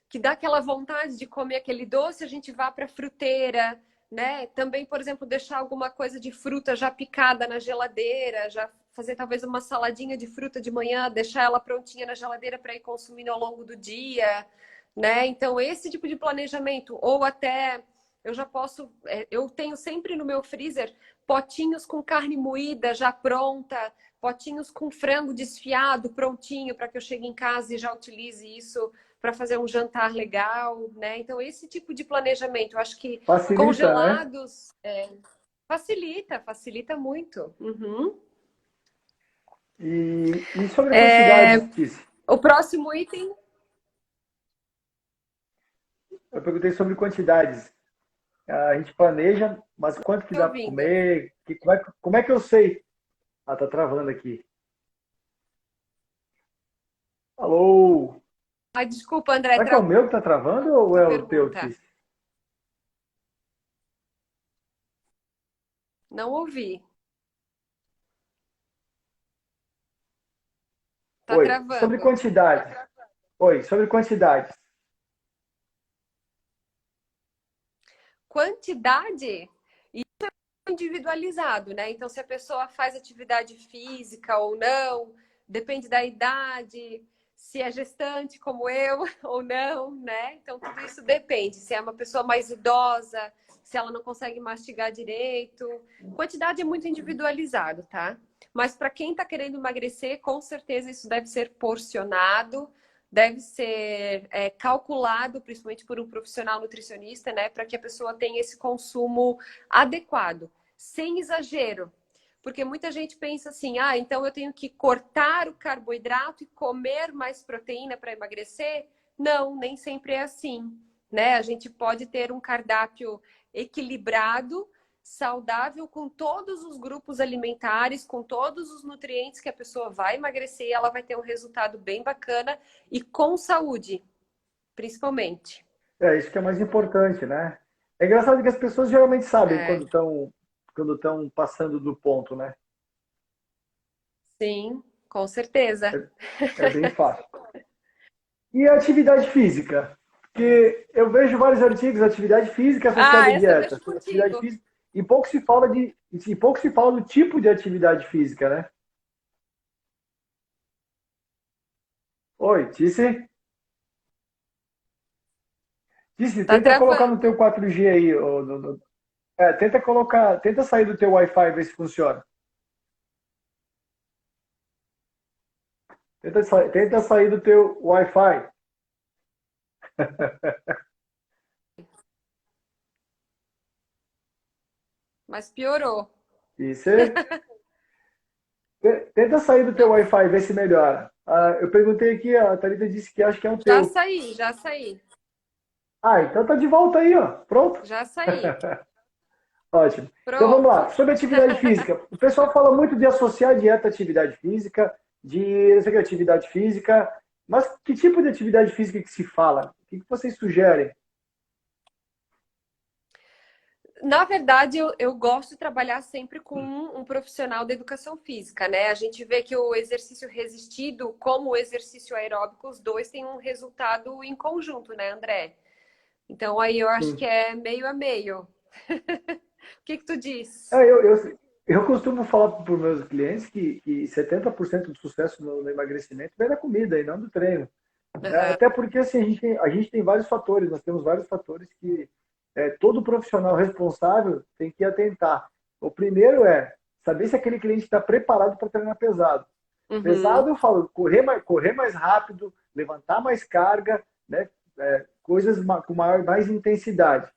que dá aquela vontade de comer aquele doce, a gente vá para a fruteira, né? Também, por exemplo, deixar alguma coisa de fruta já picada na geladeira, já fazer talvez uma saladinha de fruta de manhã, deixar ela prontinha na geladeira para ir consumindo ao longo do dia, né? Então, esse tipo de planejamento, ou até eu já posso, eu tenho sempre no meu freezer potinhos com carne moída já pronta, potinhos com frango desfiado prontinho para que eu chegue em casa e já utilize isso para fazer um jantar legal, né? Então, esse tipo de planejamento, eu acho que Facilita, né? congelados facilita muito. Uhum. E sobre a quantidade, Tice? O próximo item, Eu perguntei sobre quantidades. A gente planeja, mas quanto que tô dá para ouvindo. comer? Como é que eu sei? Ah, tá travando aqui. Alô? Ai, desculpa, André, Será que é o travou meu que tá travando ou a é o teu, pergunta. Tice? Não ouvi. Tá Oi, sobre travando. quantidade. Oi, sobre quantidades. Quantidade individualizado, né? Então, se a pessoa faz atividade física ou não, depende da idade, se é gestante como eu ou não, né? Então, tudo isso depende. Se é uma pessoa mais idosa, se ela não consegue mastigar direito. Quantidade é muito individualizado, tá? Mas para quem está querendo emagrecer, com certeza isso deve ser porcionado, deve ser calculado, principalmente por um profissional nutricionista, né? Para que a pessoa tenha esse consumo adequado, sem exagero. Porque muita gente pensa assim, ah, então eu tenho que cortar o carboidrato e comer mais proteína para emagrecer? Não, nem sempre é assim, né? A gente pode ter um cardápio equilibrado, saudável, com todos os grupos alimentares, com todos os nutrientes que a pessoa vai emagrecer, e ela vai ter um resultado bem bacana e com saúde, principalmente. É isso que é mais importante, né? É engraçado que as pessoas geralmente sabem É, quando estão passando do ponto, né? sim, com certeza. É bem fácil. E a atividade física? Porque eu vejo vários artigos, atividade física associada Ah, à essa eu dieta, deixo atividade contigo. física, e pouco se fala do tipo de atividade física, né? Oi, Tice? Tice, Tá tenta colocar no travando. teu 4G aí, tenta sair do teu Wi-Fi e ver se funciona. Tenta sair do teu Wi-Fi. Mas piorou. Isso. Tenta sair do teu Não, Wi-Fi e ver se melhora. Ah, eu perguntei aqui, a Thalita disse que acha que é o já teu. saí, já saí, Ah, então tá de volta aí, ó. Pronto. já saí. Ótimo. Então vamos lá. Pronto. Sobre atividade física. O pessoal fala muito de associar dieta à atividade física, de não sei o que, atividade física. Mas que tipo de atividade física que se fala? O que vocês sugerem? Na verdade, eu gosto de trabalhar sempre com um profissional da educação física, né? A gente vê que o exercício resistido, como o exercício aeróbico, os dois têm um resultado em conjunto, né, André? Então aí eu acho que Sim. é meio a meio. O que que tu diz? É, eu costumo falar para os meus clientes que 70% do sucesso no emagrecimento vem da comida e não do treino. Aham, Até porque assim, a gente tem vários fatores, nós temos vários fatores que todo profissional responsável tem que atentar. O primeiro é saber se aquele cliente está preparado para treinar pesado. uhum, Pesado, eu falo, correr mais rápido, levantar mais carga, né? Coisas com mais intensidade.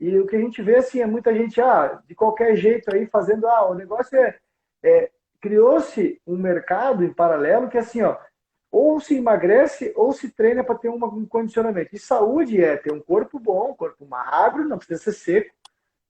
E o que a gente vê assim é muita gente, de qualquer jeito aí fazendo, o negócio criou-se um mercado em paralelo que assim, ou se emagrece ou se treina para ter um condicionamento. E saúde é ter um corpo bom, um corpo magro, não precisa ser seco,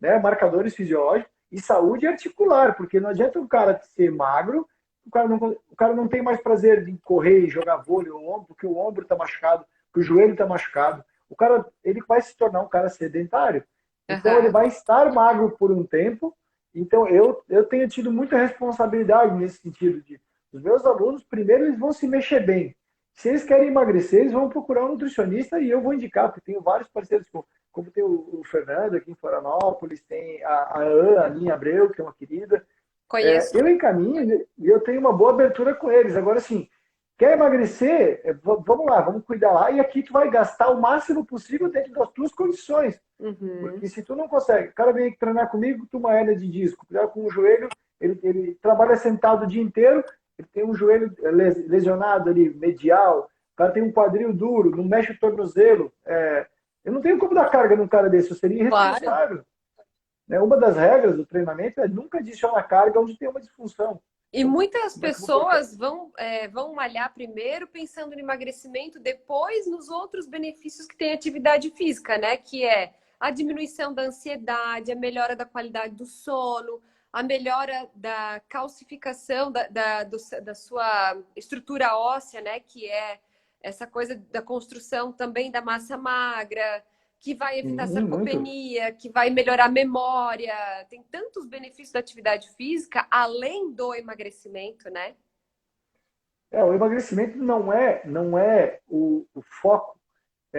né? Marcadores fisiológicos. E saúde é articular, porque não adianta um cara ser magro, o cara não tem mais prazer de correr e jogar vôlei o ombro, porque o ombro está machucado, porque o joelho está machucado. O cara, ele vai se tornar um cara sedentário. Então ele aham, vai estar magro por um tempo. Então eu tenho tido muita responsabilidade nesse sentido de os meus alunos, primeiro, eles vão se mexer bem. Se eles querem emagrecer, eles vão procurar um nutricionista e eu vou indicar, porque tenho vários parceiros, como tem o Fernando aqui em Florianópolis, tem a Ana, a Aninha Abreu, que é uma querida. Conheço. Eu encaminho e eu tenho uma boa abertura com eles. Agora, assim, quer emagrecer? Vamos lá, vamos cuidar lá. E aqui tu vai gastar o máximo possível dentro das tuas condições. Uhum. Porque se tu não consegue, o cara vem aqui treinar comigo, tu uma hernia de disco, cuidar com o joelho, ele trabalha sentado o dia inteiro, ele tem um joelho lesionado ali, medial, o cara tem um quadril duro, não mexe o tornozelo. Eu não tenho como dar carga num cara desse, eu seria Claro. irresponsável. Né? Uma das regras do treinamento é nunca adicionar carga onde tem uma disfunção. E Então, muitas como é que eu vou colocar? pessoas vão malhar primeiro pensando no emagrecimento, depois nos outros benefícios que tem a atividade física, né? Que é a diminuição da ansiedade, a melhora da qualidade do sono, a melhora da calcificação da sua estrutura óssea, né? Que é essa coisa da construção também da massa magra, que vai evitar Muito. sarcopenia, que vai melhorar a memória. Tem tantos benefícios da atividade física, além do emagrecimento, né? O emagrecimento não é o foco.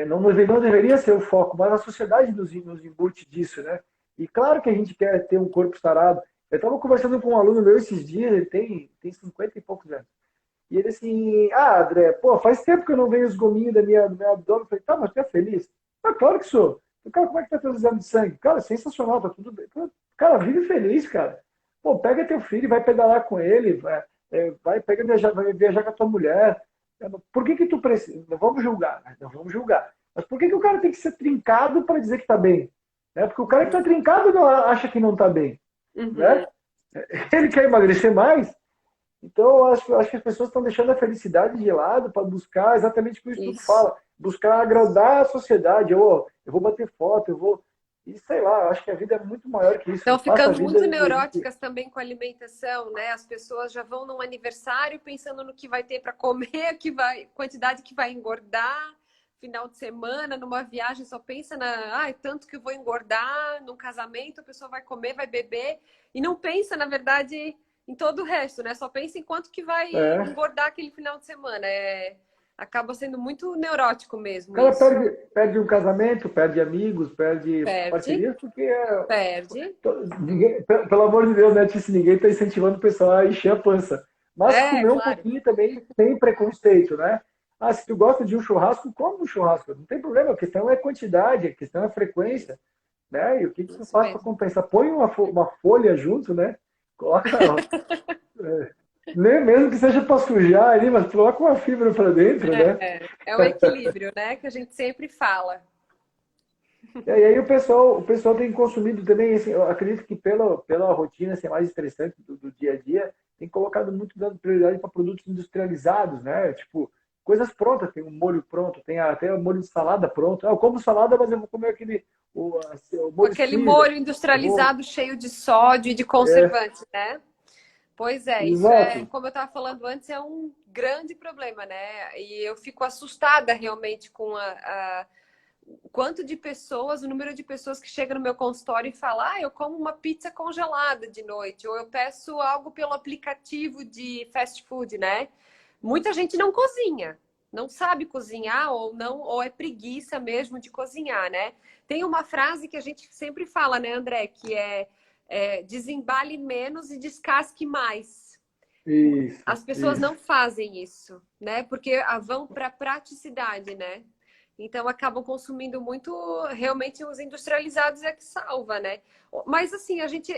Não deveria ser o foco, mas a sociedade nos embute disso, né? E claro que a gente quer ter um corpo sarado. Eu estava conversando com um aluno meu esses dias, ele tem 50 e poucos anos. E ele assim, André, pô, faz tempo que eu não vejo os gominhos do meu abdômen. Eu falei, tá, mas tu é feliz? Ah, claro que sou. Eu, cara, como é que tá teu exame de sangue? Cara, sensacional, tá tudo bem. Cara, vive feliz, cara. Pô, pega teu filho, vai pedalar com ele, vai viajar com a tua mulher. Por que que tu precisa? Não vamos julgar, né? Não vamos julgar. Mas por que que o cara tem que ser trincado para dizer que tá bem? Porque o cara que tá trincado não acha que não tá bem, Uhum. né? Ele quer emagrecer mais, então, eu acho que as pessoas estão deixando a felicidade de lado para buscar exatamente o que o estudo Isso. fala, buscar agradar a sociedade. Eu vou bater foto, eu vou. E sei lá, eu acho que a vida é muito maior que isso. Estão Faça a ficando vida muito e evite. neuróticas também com a alimentação, né? As pessoas já vão num aniversário pensando no que vai ter para comer, quantidade que vai engordar, final de semana, numa viagem só pensa tanto que eu vou engordar, num casamento a pessoa vai comer, vai beber e não pensa, na verdade, em todo o resto, né? Só pensa em quanto que vai É. engordar aquele final de semana. Acaba sendo muito neurótico O mesmo cara isso. perde um casamento, perde amigos, perde Perde, parcerias, porque perde. pelo amor de Deus, né, Tice, ninguém está incentivando o pessoal a encher a pança. Mas É, comer um claro. pouquinho também tem preconceito, né? Ah, se tu gosta de um churrasco, come um churrasco. Não tem problema, a questão é quantidade, a questão é frequência, né? E o que que tu Isso faz para mesmo. compensar? Põe uma folha junto, né? Coloca, nem mesmo que seja para sujar ali, mas coloca uma fibra para dentro, né? É o equilíbrio, né? Que a gente sempre fala. E aí o pessoal tem consumido também, assim, eu acredito que pela rotina ser mais estressante do dia a dia, tem colocado muito dando prioridade para produtos industrializados, né? Tipo, coisas prontas, tem um molho pronto, tem até o molho de salada pronto. Eu como salada, mas eu vou comer o Com molho aquele Caesar. molho Eu vou. industrializado cheio de sódio e de conservante, né? Pois é, isso Exato. como eu estava falando antes, é um grande problema, né? E eu fico assustada realmente com o quanto de pessoas, o número de pessoas que chegam no meu consultório e falam, eu como uma pizza congelada de noite, ou eu peço algo pelo aplicativo de fast food, né? Muita gente não cozinha, não sabe cozinhar, ou não, ou é preguiça mesmo de cozinhar, né? Tem uma frase que a gente sempre fala, né, André, que desembale menos e descasque mais. Isso, As pessoas não isso. fazem isso, né? Porque vão para praticidade, né? Então acabam consumindo muito, realmente os industrializados é que salva, né? Mas assim, a gente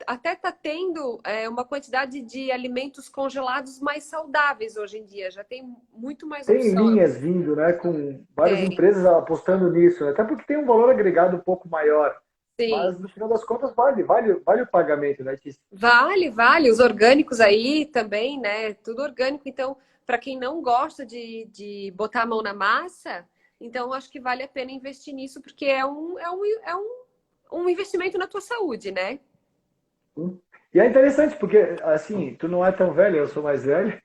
até está tendo uma quantidade de alimentos congelados mais saudáveis hoje em dia. Já tem muito mais Tem opção. linhas vindo, né, com várias Tem. empresas apostando nisso, né? Até porque tem um valor agregado um pouco maior. Sim. Mas no final das contas vale o pagamento, né, Tice? Vale, vale. Os orgânicos aí também, né? Tudo orgânico. Então, para quem não gosta de botar a mão na massa, então acho que vale a pena investir nisso, porque um investimento na tua saúde, né? E é interessante porque, assim, tu não é tão velho, eu sou mais velho.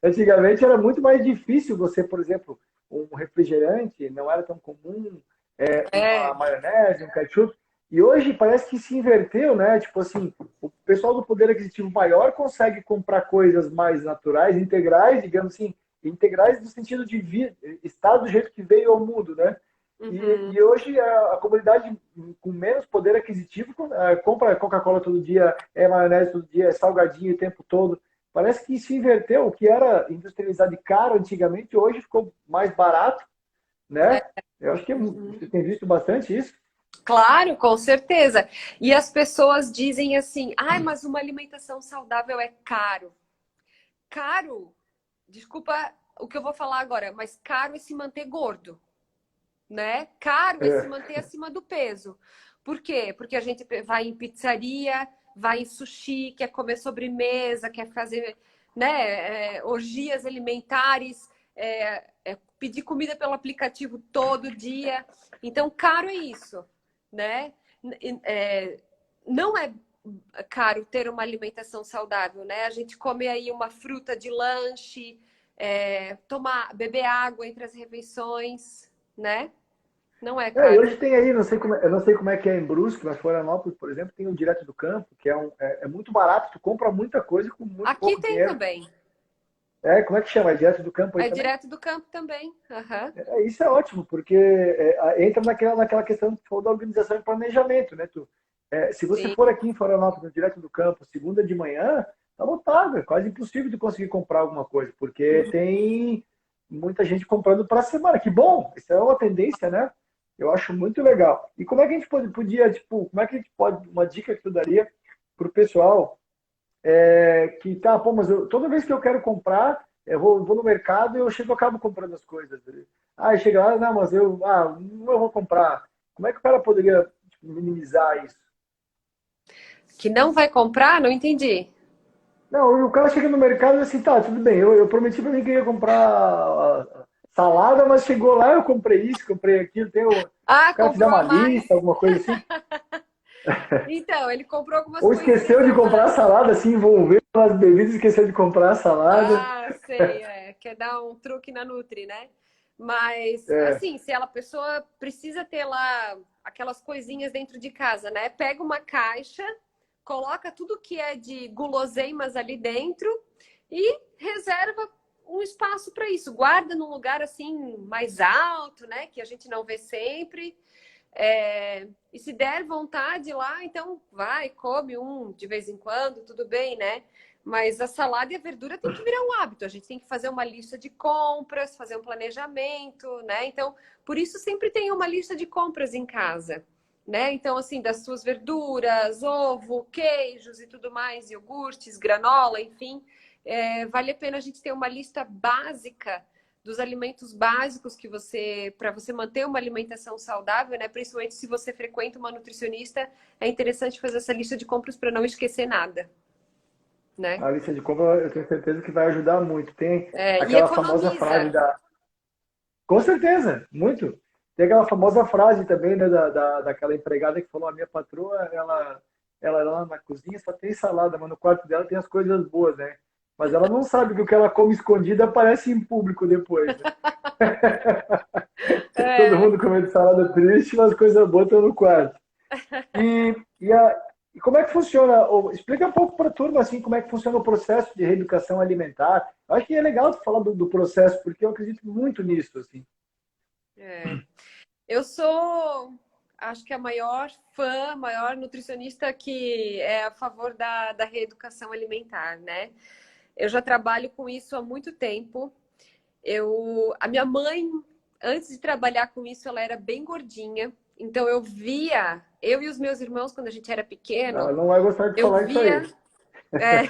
Antigamente era muito mais difícil você, por exemplo, um refrigerante não era tão comum, uma É, maionese, um ketchup. E hoje parece que se inverteu, né? Tipo assim, o pessoal do poder aquisitivo maior consegue comprar coisas mais naturais, integrais, digamos assim, integrais no sentido de estar do jeito que veio ao mundo, né? E hoje a comunidade com menos poder aquisitivo compra Coca-Cola todo dia, é maionese todo dia, é salgadinho o tempo todo. Parece que se inverteu. O que era industrializado e caro antigamente, hoje ficou mais barato, né? Eu acho que você tem visto bastante isso. Claro, com certeza. E as pessoas dizem assim, ai, mas uma alimentação saudável é caro. Caro, desculpa o que eu vou falar agora, mas caro é se manter gordo, né? Caro é se É. manter acima do peso. Por quê? Porque a gente vai em pizzaria, vai em sushi, quer comer sobremesa, quer fazer, né, orgias alimentares, pedir comida pelo aplicativo todo dia. Então, caro é isso, né? Não é caro ter uma alimentação saudável, né? A gente come aí uma fruta de lanche, beber água entre as refeições, né? Não é E caro. hoje tem aí, não sei como, eu não sei como é que é em Brusque, mas Florianópolis, por exemplo, tem o Direto do Campo, que é muito barato, tu compra muita coisa com muito Aqui pouco tem dinheiro. também. Como é que chama? É Direto do Campo aí É também? direto do campo também. Aham. Isso é ótimo, porque entra naquela questão que tu falou da organização e planejamento, né? Se você Sim. for aqui em Florianópolis, no Direto do Campo, segunda de manhã, tá lotado, é quase impossível de conseguir comprar alguma coisa, porque tem muita gente comprando para a semana. Que bom, isso é uma tendência, né? Eu acho muito legal. E como é que a gente podia, tipo, como é que a gente pode, uma dica que tu daria para o pessoal que tá, pô, mas toda vez que eu quero comprar, eu vou no mercado e eu chego, eu acabo comprando as coisas. Ah, chega lá, não, mas não eu vou comprar. Como é que o cara poderia tipo, minimizar isso? Que não vai comprar? Não entendi. Não, o cara chega no mercado e assim, tá, tudo bem, eu prometi pra mim que ia comprar salada, mas chegou lá, eu comprei isso, comprei aquilo, Ah, o cara fizer comprou uma a mais? lista, alguma coisa assim, Então, ele comprou algumas ou coisinhas esqueceu a de comprar a mais. salada, se envolveu nas bebidas, esqueceu de comprar a salada. Ah, sei, quer dar um truque na Nutri, né? Mas, É, assim, se ela, a pessoa precisa ter lá aquelas coisinhas dentro de casa, né? Pega uma caixa, coloca tudo que é de guloseimas ali dentro e reserva um espaço para isso. Guarda num lugar assim mais alto, né? Que a gente não vê sempre. E se der vontade lá, então vai, come um de vez em quando, tudo bem, né? Mas a salada e a verdura tem que virar um hábito. A gente tem que fazer uma lista de compras, fazer um planejamento, né? Então, por isso sempre tem uma lista de compras em casa, né? Então, assim, das suas verduras, ovo, queijos e tudo mais, iogurtes, granola, enfim, vale a pena a gente ter uma lista básica dos alimentos básicos que para você manter uma alimentação saudável, né? Principalmente se você frequenta uma nutricionista, é interessante fazer essa lista de compras para não esquecer nada, né? a lista de compra eu tenho certeza que vai ajudar muito. Tem E aquela famosa frase economiza. da. Com certeza, muito. Tem aquela famosa frase também, né, daquela empregada que falou: a minha patroa, ela lá na cozinha só tem salada, mas no quarto dela tem as coisas boas, né? Mas ela não sabe que o que ela come escondida aparece em público depois, né? Todo É, mundo comendo salada triste, mas coisas boas estão no quarto. E, e, a, e como é que funciona? Explica um pouco para a turma assim, como é que funciona o processo de reeducação alimentar. Eu acho que é legal tu falar do processo, porque eu acredito muito nisso. Assim. é. Eu sou, acho que a maior fã, maior nutricionista que é a favor da reeducação alimentar, né? Eu já trabalho com isso há muito tempo. A minha mãe, antes de trabalhar com isso, ela era bem gordinha. Então eu via, eu e os meus irmãos, quando a gente era Ela pequeno, não vai gostar de eu falar isso via, aí. é,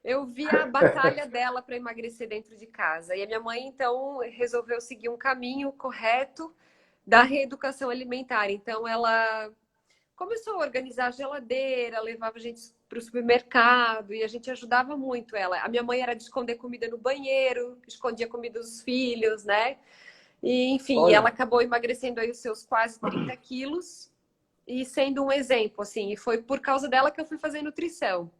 eu via a batalha dela para emagrecer dentro de casa. E a minha mãe, então, resolveu seguir um caminho correto da reeducação alimentar. Então ela começou a organizar a geladeira, levava a gente para o supermercado e a gente ajudava muito ela. A minha mãe era de esconder comida no banheiro, escondia comida dos filhos, né? E, enfim, ela Olha, acabou emagrecendo aí os seus quase 30 quilos e sendo um exemplo, assim. E foi por causa dela que eu fui fazer nutrição.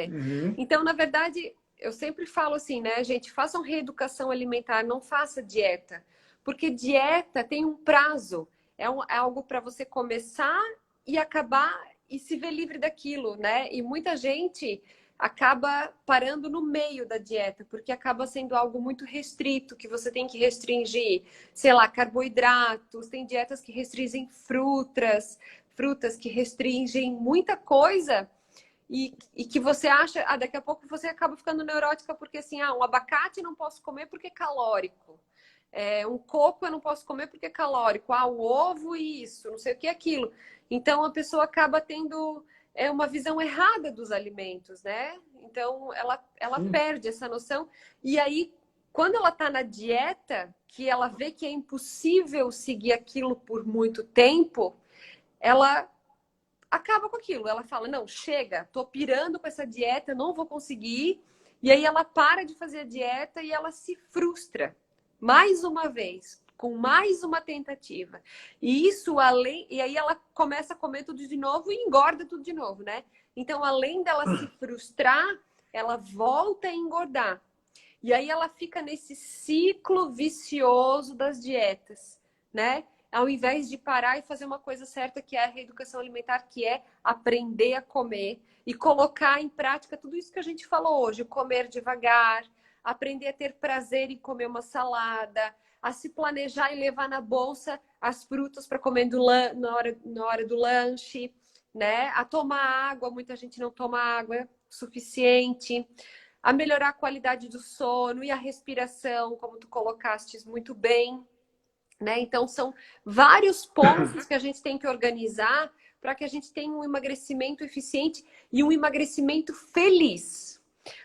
uhum. Então, na verdade, eu sempre falo assim, né, gente, façam reeducação alimentar, não faça dieta. Porque dieta tem um prazo. É algo para você começar e acabar e se ver livre daquilo, né? E muita gente acaba parando no meio da dieta, porque acaba sendo algo muito restrito, que você tem que restringir, sei lá, carboidratos, tem dietas que restringem frutas que restringem muita coisa e que você acha, daqui a pouco você acaba ficando neurótica porque assim, um abacate não posso comer porque é calórico. Um coco eu não posso comer porque é calórico. O ovo e isso, não sei o que é aquilo. Então a pessoa acaba tendo uma visão errada dos alimentos, né? Então ela perde essa noção. E aí, quando ela está na dieta, que ela vê que é impossível seguir aquilo por muito tempo, ela acaba com aquilo. Ela fala, não, chega, tô pirando com essa dieta, não vou conseguir. E aí ela para de fazer a dieta e ela se frustra. Mais uma vez, com mais uma tentativa. E isso e aí ela começa a comer tudo de novo e engorda tudo de novo, né? Então, além dela se frustrar, ela volta a engordar. E aí ela fica nesse ciclo vicioso das dietas, né? Ao invés de parar e fazer uma coisa certa, que é a reeducação alimentar, que é aprender a comer e colocar em prática tudo isso que a gente falou hoje, comer devagar, aprender a ter prazer em comer uma salada, a se planejar e levar na bolsa as frutas para comer na hora do lanche, né? A tomar água, muita gente não toma água suficiente, a melhorar a qualidade do sono e a respiração, como tu colocastes muito bem, né? Então, são vários pontos que a gente tem que organizar para que a gente tenha um emagrecimento eficiente e um emagrecimento feliz.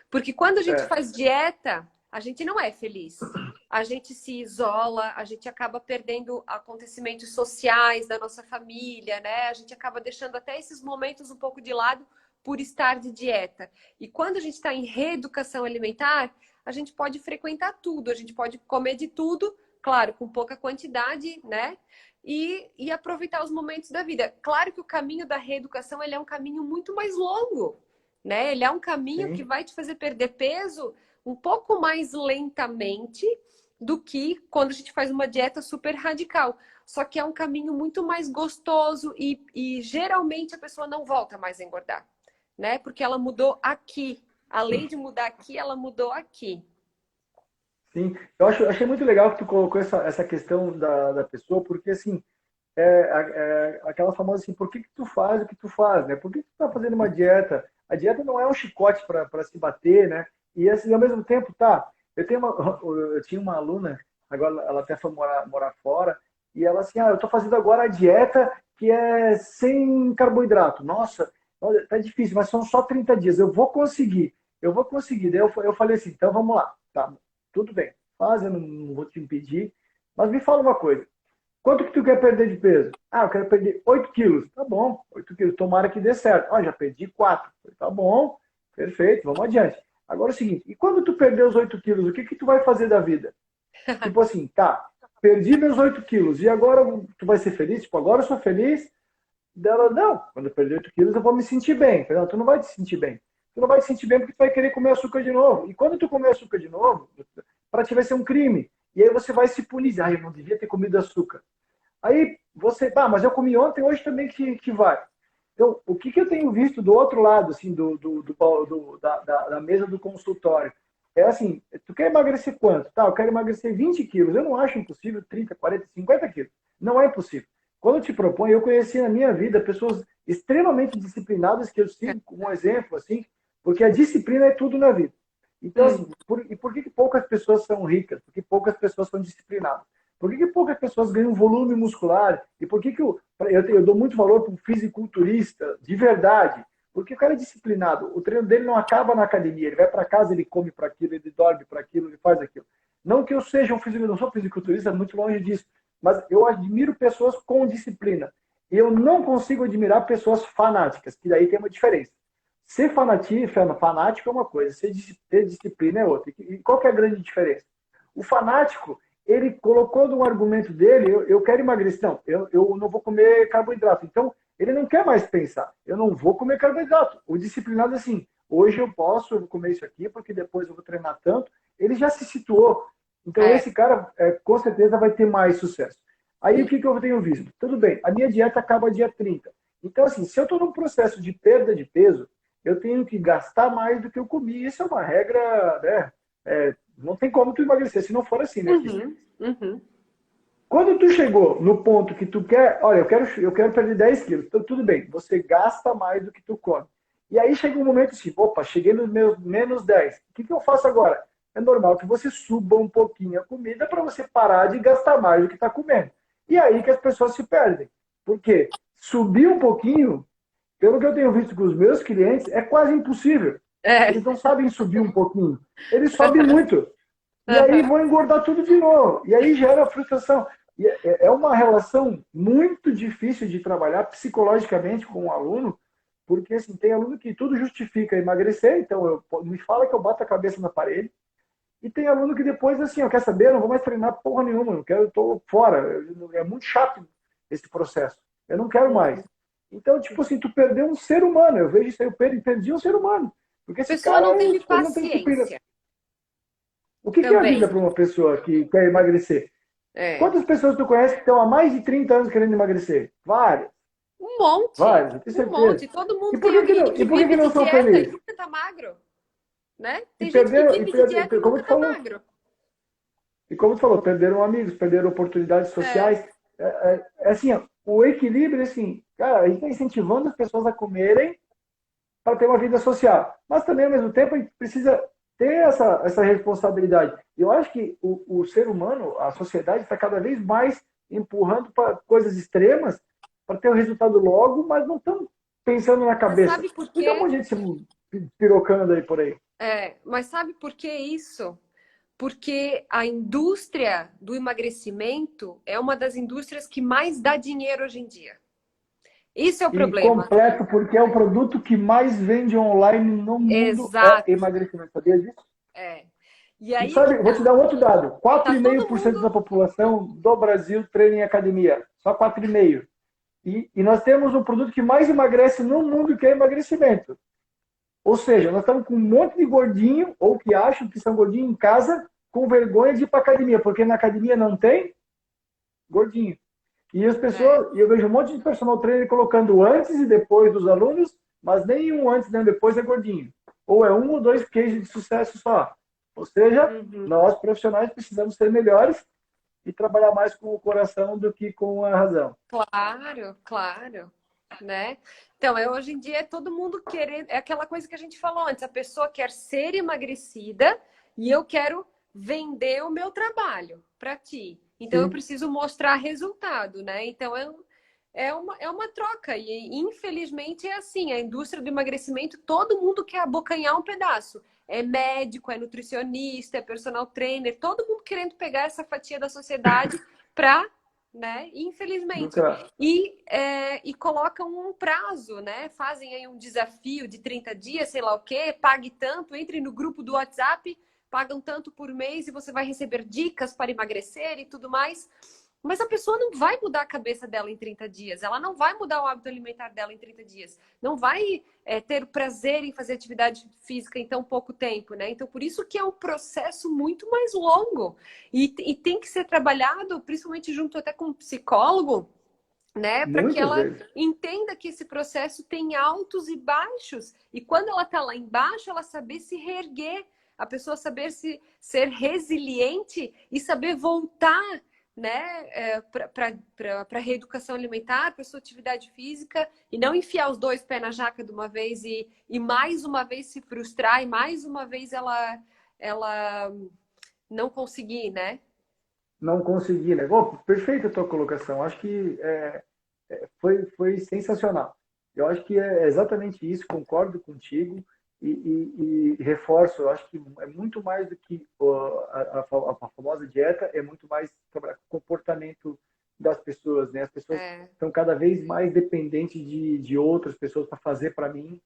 Porque quando a gente faz dieta, a gente não é feliz. A gente se isola, a gente acaba perdendo acontecimentos sociais da nossa família, né? A gente acaba deixando até esses momentos um pouco de lado por estar de dieta. E quando a gente está em reeducação alimentar, a gente pode frequentar tudo, a gente pode comer de tudo, claro, com pouca quantidade, né? E aproveitar os momentos da vida. Claro que o caminho da reeducação ele é um caminho muito mais longo, né? Ele é um caminho que vai te fazer perder peso um pouco mais lentamente do que quando a gente faz uma dieta super radical. Só que é um caminho muito mais gostoso e geralmente a pessoa não volta mais a engordar, né? Porque ela mudou aqui. Além de mudar aqui, ela mudou aqui. Sim, achei muito legal que tu colocou essa questão da pessoa, porque assim, aquela famosa assim, por que tu faz o que tu faz, né? Por que tu tá fazendo uma dieta? A dieta não é um chicote para se bater, né? E assim, ao mesmo tempo, tá, eu tinha uma aluna, agora ela até foi morar fora, e ela assim, eu tô fazendo agora a dieta que é sem carboidrato. Nossa, olha, tá difícil, mas são só 30 dias, eu vou conseguir. Daí eu falei assim, então vamos lá, tá, tudo bem, faz, eu não vou te impedir, mas me fala uma coisa, quanto que tu quer perder de peso? Eu quero perder 8 quilos. Tá bom, 8 quilos, tomara que dê certo. Já perdi 4. Tá bom, perfeito, vamos adiante. Agora é o seguinte, e quando tu perder os 8 quilos, o que que tu vai fazer da vida? Tipo assim, tá, perdi meus 8 quilos, e agora tu vai ser feliz? Tipo, agora eu sou feliz? Dela, não, quando eu perder 8 quilos eu vou me sentir bem. Eu falei, não, tu não vai te sentir bem. Tu não vai te sentir bem porque tu vai querer comer açúcar de novo. E quando tu comer açúcar de novo, para ti vai ser um crime. E aí você vai se punir. Eu não devia ter comido açúcar. Aí você, mas eu comi ontem, hoje também que vai. Então, o que eu tenho visto do outro lado, assim, da mesa do consultório, é assim, tu quer emagrecer quanto? Tá, eu quero emagrecer 20 quilos. Eu não acho impossível 30, 40, 50 quilos. Não é impossível. Quando eu te proponho, eu conheci na minha vida pessoas extremamente disciplinadas, que eu sigo como um exemplo, assim, porque a disciplina é tudo na vida. Então, assim, por que poucas pessoas são ricas? Porque poucas pessoas são disciplinadas. Por que poucas pessoas ganham volume muscular? E por que eu dou muito valor para um fisiculturista de verdade? Porque o cara é disciplinado. O treino dele não acaba na academia. Ele vai para casa, ele come para aquilo, ele dorme para aquilo, ele faz aquilo. Não que eu seja um fisiculturista, não sou fisiculturista, muito longe disso. Mas eu admiro pessoas com disciplina. Eu não consigo admirar pessoas fanáticas, que daí tem uma diferença. Ser fanático é uma coisa, ter disciplina é outra. E qual que é a grande diferença? O fanático, ele colocou no argumento dele, eu quero emagrecer. Não, eu não vou comer carboidrato. Então, ele não quer mais pensar, eu não vou comer carboidrato. O disciplinado, assim, hoje eu vou comer isso aqui, porque depois eu vou treinar tanto. Ele já se situou. Então, esse cara, com certeza, vai ter mais sucesso. Aí, o que eu tenho visto? Tudo bem, a minha dieta acaba dia 30. Então, assim, se eu estou num processo de perda de peso, eu tenho que gastar mais do que eu comi. Isso é uma regra, né? Não tem como tu emagrecer se não for assim, né? Uhum, uhum. Quando tu chegou no ponto que tu quer, olha, eu quero perder 10 quilos, então, tudo bem, você gasta mais do que tu come. E aí chega um momento assim, opa, cheguei nos meus menos 10. O que eu faço agora? É normal que você suba um pouquinho a comida para você parar de gastar mais do que está comendo. E aí que as pessoas se perdem. Porque subir um pouquinho, pelo que eu tenho visto com os meus clientes, é quase impossível. É. Eles não sabem subir um pouquinho. Eles sobem muito. E aí Aham. vão engordar tudo de novo. E aí gera frustração. E é uma relação muito difícil de trabalhar psicologicamente com o aluno, porque assim, tem aluno que tudo justifica emagrecer, então me fala que eu bato a cabeça na parede, e tem aluno que depois, assim, eu quero saber, eu não vou mais treinar porra nenhuma, eu tô fora, é muito chato esse processo, eu não quero mais. Uhum. Então, tipo assim, tu perdeu um ser humano, eu vejo isso aí, eu perdi um ser humano, porque A esse pessoa cara, não teve tipo, ele não tem disciplina. paciência O que é a vida também. para uma pessoa que quer emagrecer? É. Quantas pessoas tu conhece que estão há mais de 30 anos querendo emagrecer? Várias, Um monte. várias, eu tenho Um certeza. monte. Todo E mundo por tem que que amigo não, e que por que que vive não de são dieta e felizes? nunca tá magro, né? E Tem gente que perderam, vive de dieta e como nunca tu tá falou, magro. e como tu falou, perderam amigos, perderam oportunidades É. sociais. Assim, ó, o equilíbrio, assim, cara, a gente está incentivando as pessoas a comerem para ter uma vida social. Mas também, ao mesmo tempo, a gente precisa ter essa responsabilidade. Eu acho que o ser humano, a sociedade, está cada vez mais empurrando para coisas extremas para ter o resultado logo, mas não estão pensando na Mas cabeça. sabe por Então, um quê? monte de gente se pirocando aí por aí. Mas sabe por que isso? Porque a indústria do emagrecimento é uma das indústrias que mais dá dinheiro hoje em dia. Isso é o E problema. completo, porque é o produto que mais vende online no mundo é Exato. emagrecimento. Sabia disso? É. E E aí que sabe, vou te tá. dar um outro dado: Tá todo 4,5% da mundo. população do Brasil treina em academia. Só 4,5%. E nós temos um produto que mais emagrece no mundo, que é emagrecimento. Ou seja, nós estamos com um monte de gordinho, ou que acham que são gordinhos em casa, com vergonha de ir para academia, porque na academia não tem gordinho. E as É. pessoas, e eu vejo um monte de personal trainer colocando antes e depois dos alunos, mas nenhum antes nem depois é gordinho. Ou é um ou dois cases de sucesso só. Ou seja, Uhum. nós profissionais precisamos ser melhores e trabalhar mais com o coração do que com a razão. Claro, claro, né? Então, hoje em dia é todo mundo querendo, é aquela coisa que a gente falou antes, a pessoa quer ser emagrecida e eu quero vender o meu trabalho para ti. Então, eu Sim. preciso mostrar resultado, né? Então, é uma troca. E, infelizmente, é assim: a indústria do emagrecimento, todo mundo quer abocanhar um pedaço. É médico, é nutricionista, é personal trainer, todo mundo querendo pegar essa fatia da sociedade para, né? Infelizmente. Nunca. E colocam um prazo, né? Fazem aí um desafio de 30 dias, sei lá o quê, pague tanto, entre no grupo do WhatsApp, pagam tanto por mês e você vai receber dicas para emagrecer e tudo mais. Mas a pessoa não vai mudar a cabeça dela em 30 dias, ela não vai mudar o hábito alimentar dela em 30 dias, não vai ter o prazer em fazer atividade física em tão pouco tempo, né? Então, por isso que é um processo muito mais longo e tem que ser trabalhado, principalmente junto até com um psicólogo, né? Para que Muitas ela vezes. entenda que esse processo tem altos e baixos e quando ela está lá embaixo, ela saber se reerguer, a pessoa saber ser resiliente e saber voltar, né, para a reeducação alimentar, para a sua atividade física e não enfiar os dois pés na jaca de uma vez e mais uma vez se frustrar e mais uma vez ela não conseguir, né? Não consegui, né? Oh, perfeita a tua colocação. Acho que foi sensacional. Eu acho que é exatamente isso, concordo contigo e reforço. Eu acho que é muito mais do que a famosa dieta, é muito mais trabalhar com o comportamento das pessoas, né? As pessoas É, estão cada vez mais dependentes de outras pessoas para fazer para mim,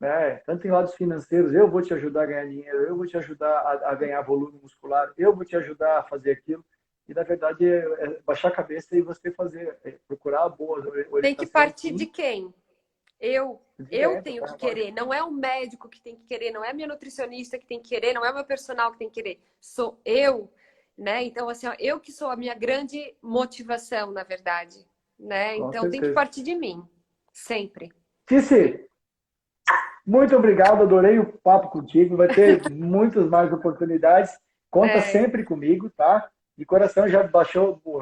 né? Tanto em lados financeiros, eu vou te ajudar a ganhar dinheiro, eu vou te ajudar a ganhar volume muscular, eu vou te ajudar a fazer aquilo. E na verdade é baixar a cabeça e você fazer, procurar boa tem que orientação, partir de sim, quem? Eu direto, tenho tá? que Lógico. querer, não é o médico que tem que querer, não é a minha nutricionista que tem que querer, não é o meu personal que tem que querer, sou eu, né? Então, assim, ó, eu que sou a minha grande motivação, na verdade, né? Com Então, tem que certeza. partir de mim, sempre. Tice, Muito obrigado, adorei o papo contigo. Vai ter muitas mais oportunidades. Conta É, sempre comigo, tá? De coração já baixou o